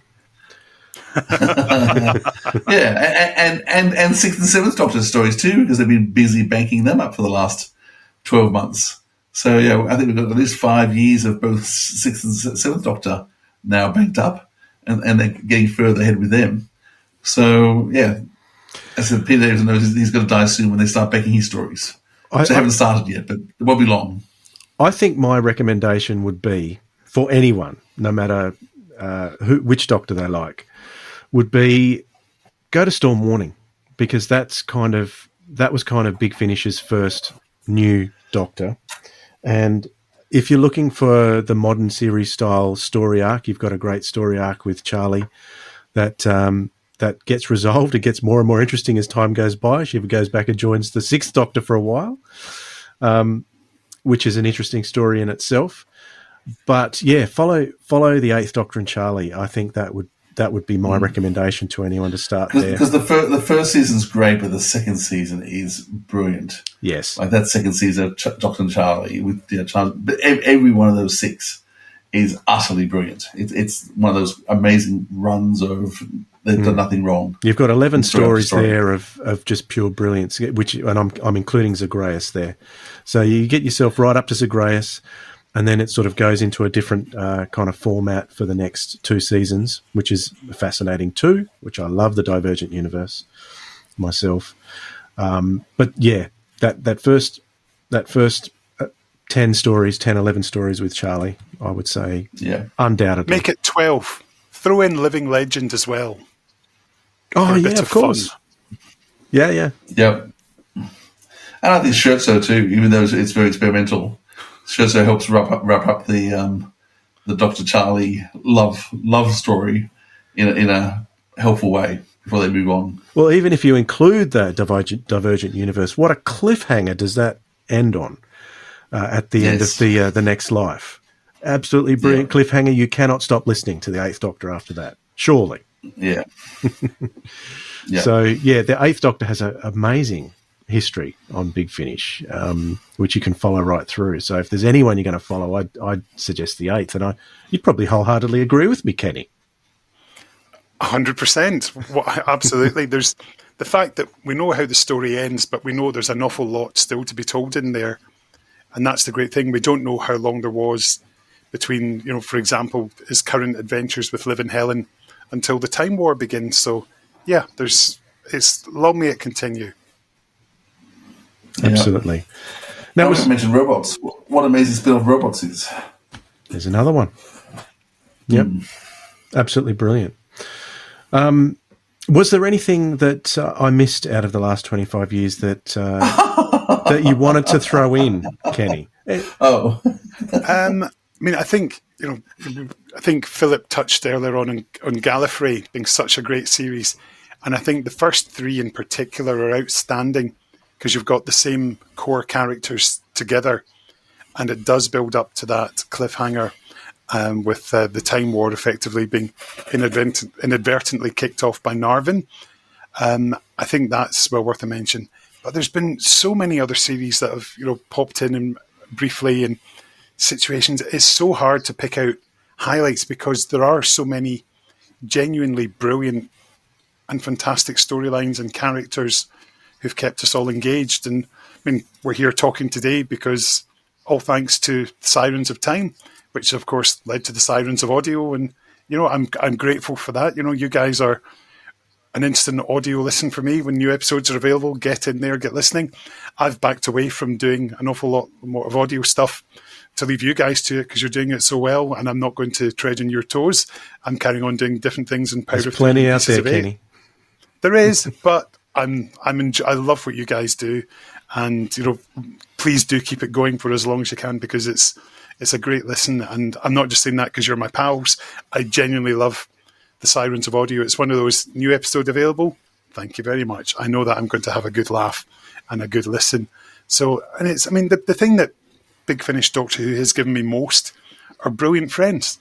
Yeah, and Sixth and Seventh Doctor stories too, because they've been busy banking them up for the last 12 months. So yeah, I think we've got at least 5 years of both Sixth and Seventh Doctor now banked up, and they're getting further ahead with them. So yeah, as I said, Peter Davison knows he's going to die soon when they start banking his stories. Which they haven't started yet, but it won't be long. I think my recommendation would be for anyone, no matter which Doctor they like, would be go to Storm Warning, because that was kind of Big Finish's first new Doctor. And if you're looking for the modern series style story arc, you've got a great story arc with Charlie that gets resolved. It gets more and more interesting as time goes by. She goes back and joins the Sixth Doctor for a while, which is an interesting story in itself. But yeah, follow the Eighth Doctor and Charlie. I think that would be my recommendation to anyone to start there. Because the first season's great, but the second season is brilliant. Yes, like that second season of Doctor and Charlie with Charlie. But every one of those 6 is utterly brilliant. It's one of those amazing runs of they've done nothing wrong. You've got 11 stories there of just pure brilliance, and I'm including Zagreus there. So you get yourself right up to Zagreus, and then it sort of goes into a different kind of format for the next 2 seasons, which is fascinating too, which I love the Divergent universe myself. But yeah, that first 10 stories, 10, 11 stories with Charlie, I would say, undoubtedly. Make it 12. Throw in Living Legend as well. Oh, yeah, of course. Fun. Yeah. Yep. And I think Scherzo too, even though it's very experimental. Scherzo helps wrap up the Dr. Charlie love story in a helpful way before they move on. Well, even if you include the Divergent universe, what a cliffhanger does that end on at the end of the next life? Absolutely brilliant cliffhanger. You cannot stop listening to the Eighth Doctor after that, surely. Yeah. So, yeah, the Eighth Doctor has an amazing history on Big Finish, which you can follow right through. So if there's anyone you're going to follow, I'd suggest the Eighth. And you'd probably wholeheartedly agree with me, Kenny. 100%. Absolutely. There's the fact that we know how the story ends, but we know there's an awful lot still to be told in there. And that's the great thing. We don't know how long there was between, for example, his current adventures with Living Helen until the Time War begins. So, yeah, it's long may it continue. Absolutely. Now, we mentioned robots. What amazing spin-off Robots is. There's another one. Yep. Absolutely brilliant. Was there anything that I missed out of the last 25 years that that you wanted to throw in, Kenny? Oh. I think Philip touched earlier on Gallifrey being such a great series. And I think the first 3 in particular are outstanding because you've got the same core characters together. And it does build up to that cliffhanger with the Time War effectively being inadvertently kicked off by Narvin. I think that's well worth a mention. But there's been so many other series that have popped in and briefly in situations. It's so hard to pick out highlights because there are so many genuinely brilliant and fantastic storylines and characters who've kept us all engaged. And we're here talking today because all thanks to Sirens of Time, which of course led to the Sirens of Audio. And I'm grateful for that. You guys are an instant audio listen for me when new episodes are available. Get in there, get listening. I've backed away from doing an awful lot more of audio stuff to leave you guys to it because you're doing it so well, and I'm not going to tread on your toes. I'm carrying on doing different things and powder. There's plenty out there, Kenny. There is, but I love what you guys do, and please do keep it going for as long as you can because it's a great listen. And I'm not just saying that because you're my pals. I genuinely love the Sirens of Audio. It's one of those new episodes available. Thank you very much. I know that I'm going to have a good laugh and a good listen. So, and it's, the thing that Big Finish Doctor Who has given me most are brilliant friends.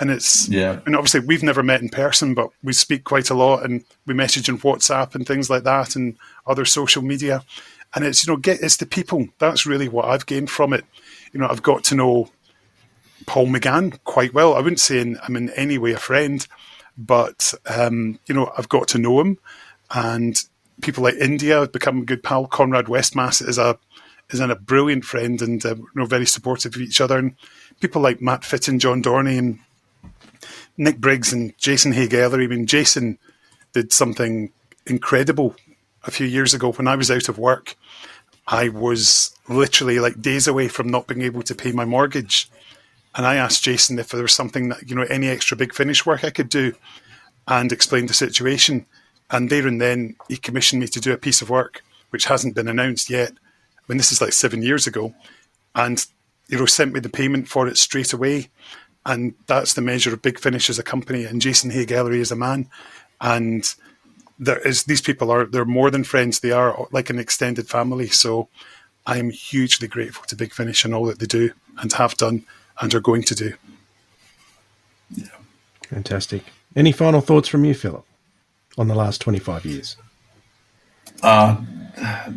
And it's, obviously we've never met in person, but we speak quite a lot and we message on WhatsApp and things like that and other social media. And it's, it's the people. That's really what I've gained from it. I've got to know Paul McGann quite well. I wouldn't say I'm in any way a friend, but I've got to know him, and people like India have become a good pal. Conrad Westmass is a brilliant friend, and very supportive of each other. And people like Matt Fitton, John Dorney, and Nick Briggs, and Jason Haig-Ellery. I mean, Jason did something incredible a few years ago when I was out of work. I was literally like days away from not being able to pay my mortgage. And I asked Jason if there was something that, any extra Big Finish work I could do, and explained the situation. And there and then he commissioned me to do a piece of work, which hasn't been announced yet. I mean, this is like 7 years ago. And, sent me the payment for it straight away. And that's the measure of Big Finish as a company, and Jason Haig-Ellery as a man. And these people they're more than friends. They are like an extended family. So I am hugely grateful to Big Finish and all that they do and have done and are going to do. Yeah. Fantastic. Any final thoughts from you, Philip, on the last 25 years?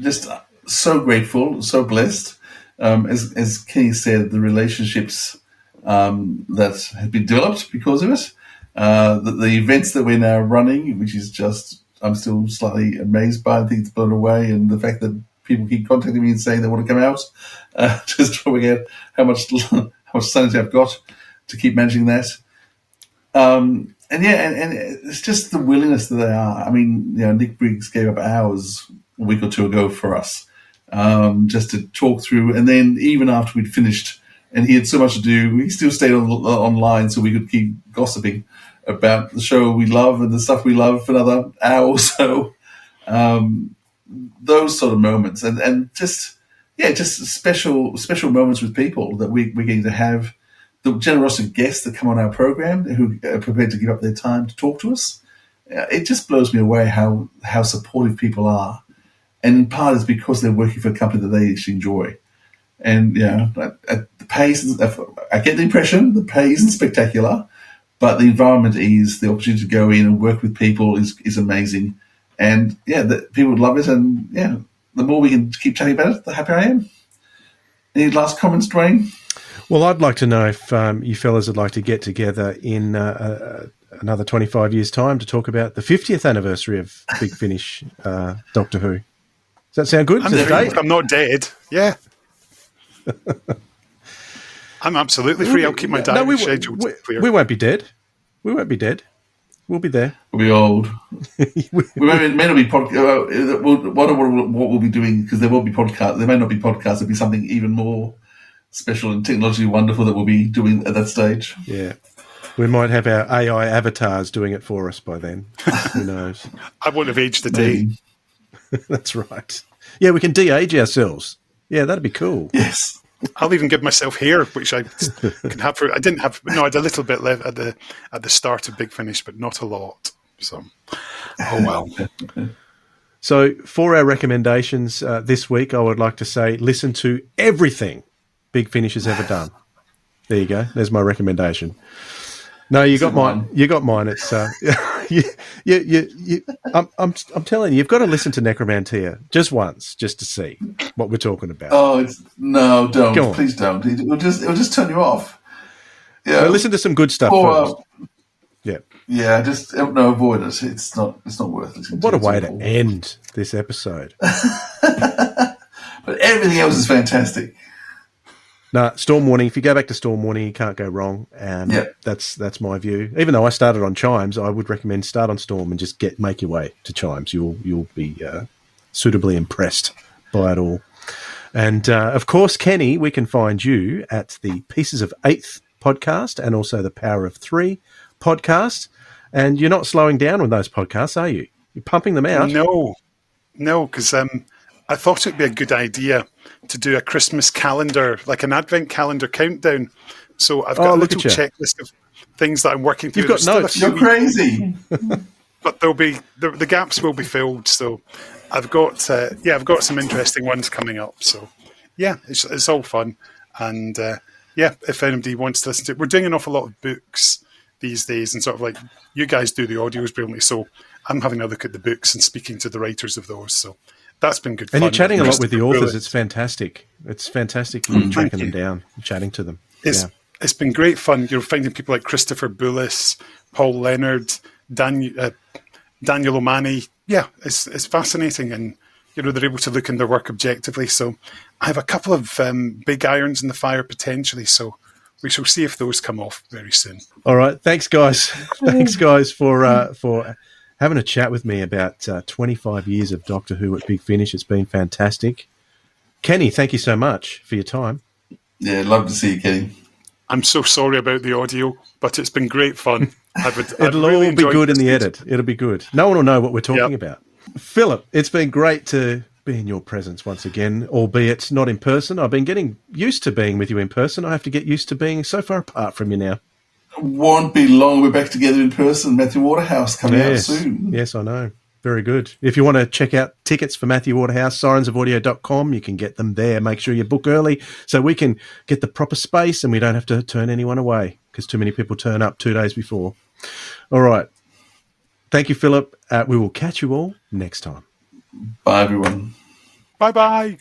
Just so grateful, so blessed. As Kenny said, the relationships that have been developed because of it, the events that we're now running, which is just, I'm still slightly amazed by, I think it's blown away, and the fact that people keep contacting me and saying they want to come out, just trying to get how much sanity I've got to keep managing that. And it's just the willingness that they are. I mean, Nick Briggs gave up hours a week or two ago for us, just to talk through. And then even after we'd finished, and he had so much to do, he still stayed online so we could keep gossiping about the show we love and the stuff we love for another hour or so. Those sort of moments, and just special moments with people that we're getting to have. The generous guests that come on our program who are prepared to give up their time to talk to us. It just blows me away how supportive people are. And in part it's because they're working for a company that they actually enjoy. And, the pay, I get the impression the pay isn't spectacular, but the environment is, the opportunity to go in and work with people is amazing. And, that people would love it. And, the more we can keep chatting about it, the happier I am. Any last comments, Dwayne? Well, I'd like to know if you fellas would like to get together in another 25 years' time to talk about the 50th anniversary of Big Finish Doctor Who. Does that sound good? I'm not dead. Yeah. I'm absolutely free. I'll keep my diary scheduled clear. We won't be dead. We won't be dead. We'll be there. We'll be old. We may not be podcast. What we'll be doing, because there will be podcasts. There may not be podcasts. There'll be something even more special and technologically wonderful that we'll be doing at that stage. Yeah. We might have our AI avatars doing it for us by then. Who knows? I won't have aged a day. That's right. Yeah, we can de-age ourselves. Yeah, that'd be cool. Yes. I'll even give myself hair, which I can have for. I didn't have. No, I had a little bit left at the start of Big Finish, but not a lot. So, oh well. So, for our recommendations this week, I would like to say listen to everything Big Finish has ever done. There you go. There's my recommendation. No, you got mine. You got mine. It's I'm telling you, you've got to listen to Necromantia just once, just to see what we're talking about. Oh no, don't, please don't. It'll just turn you off. Yeah, listen to some good stuff first. Yeah, just avoid it. It's not worth listening. What a way to end this episode. But everything else is fantastic. No, Storm Warning. If you go back to Storm Warning, you can't go wrong. That's my view. Even though I started on Chimes, I would recommend start on Storm and just make your way to Chimes. You'll be suitably impressed by it all. And of course, Kenny, we can find you at the Pieces of Eighth podcast and also the Power of Three podcast. And you're not slowing down on those podcasts, are you? You're pumping them out. No, because I thought it'd be a good idea to do a Christmas calendar, like an Advent calendar countdown. So I've got a little checklist of things that I'm working through. You've got notes. You're crazy. But there'll be the gaps will be filled. So I've got some interesting ones coming up. So yeah, it's all fun. And if anybody wants to listen to it, we're doing an awful lot of books these days, and sort of like you guys do the audios brilliantly. So I'm having a look at the books and speaking to the writers of those. So that's been good fun. And you're chatting a lot with the authors. It's fantastic. It's fantastic. You're tracking them down and chatting to them. It's It's been great fun. You're finding people like Christopher Bullis, Paul Leonard, Daniel O'Mani. Yeah, it's fascinating, and they're able to look in their work objectively. So I have a couple of big irons in the fire potentially. So we shall see if those come off very soon. All right, thanks guys. Thanks guys for having a chat with me about 25 years of Doctor Who at Big Finish. It's been fantastic. Kenny, thank you so much for your time. Yeah, love to see you, Kenny. I'm so sorry about the audio, but it's been great fun. It'll all be good in the edit. It'll be good. No one will know what we're talking about. Philip, it's been great to be in your presence once again, albeit not in person. I've been getting used to being with you in person. I have to get used to being so far apart from you now. Won't be long. We're back together in person. Matthew Waterhouse coming out soon. Yes, I know. Very good. If you want to check out tickets for Matthew Waterhouse, sirensofaudio.com, you can get them there. Make sure you book early so we can get the proper space and we don't have to turn anyone away because too many people turn up 2 days before. All right. Thank you, Philip. We will catch you all next time. Bye, everyone. Bye-bye.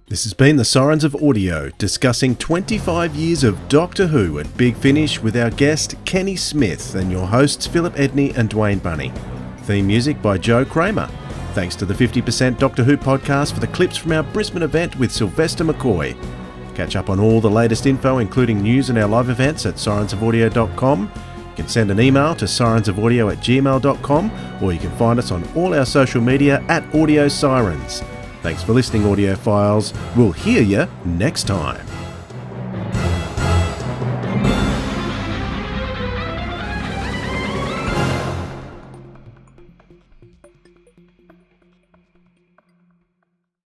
This has been the Sirens of Audio, discussing 25 years of Doctor Who at Big Finish with our guest Kenny Smith and your hosts Philip Edney and Dwayne Bunny. Theme music by Joe Kramer. Thanks to the 50% Doctor Who podcast for the clips from our Brisbane event with Sylvester McCoy. Catch up on all the latest info, including news and our live events at sirensofaudio.com. You can send an email to sirensofaudio@gmail.com, or you can find us on all our social media at Audio Sirens. Thanks for listening, audiophiles. We'll hear you next time.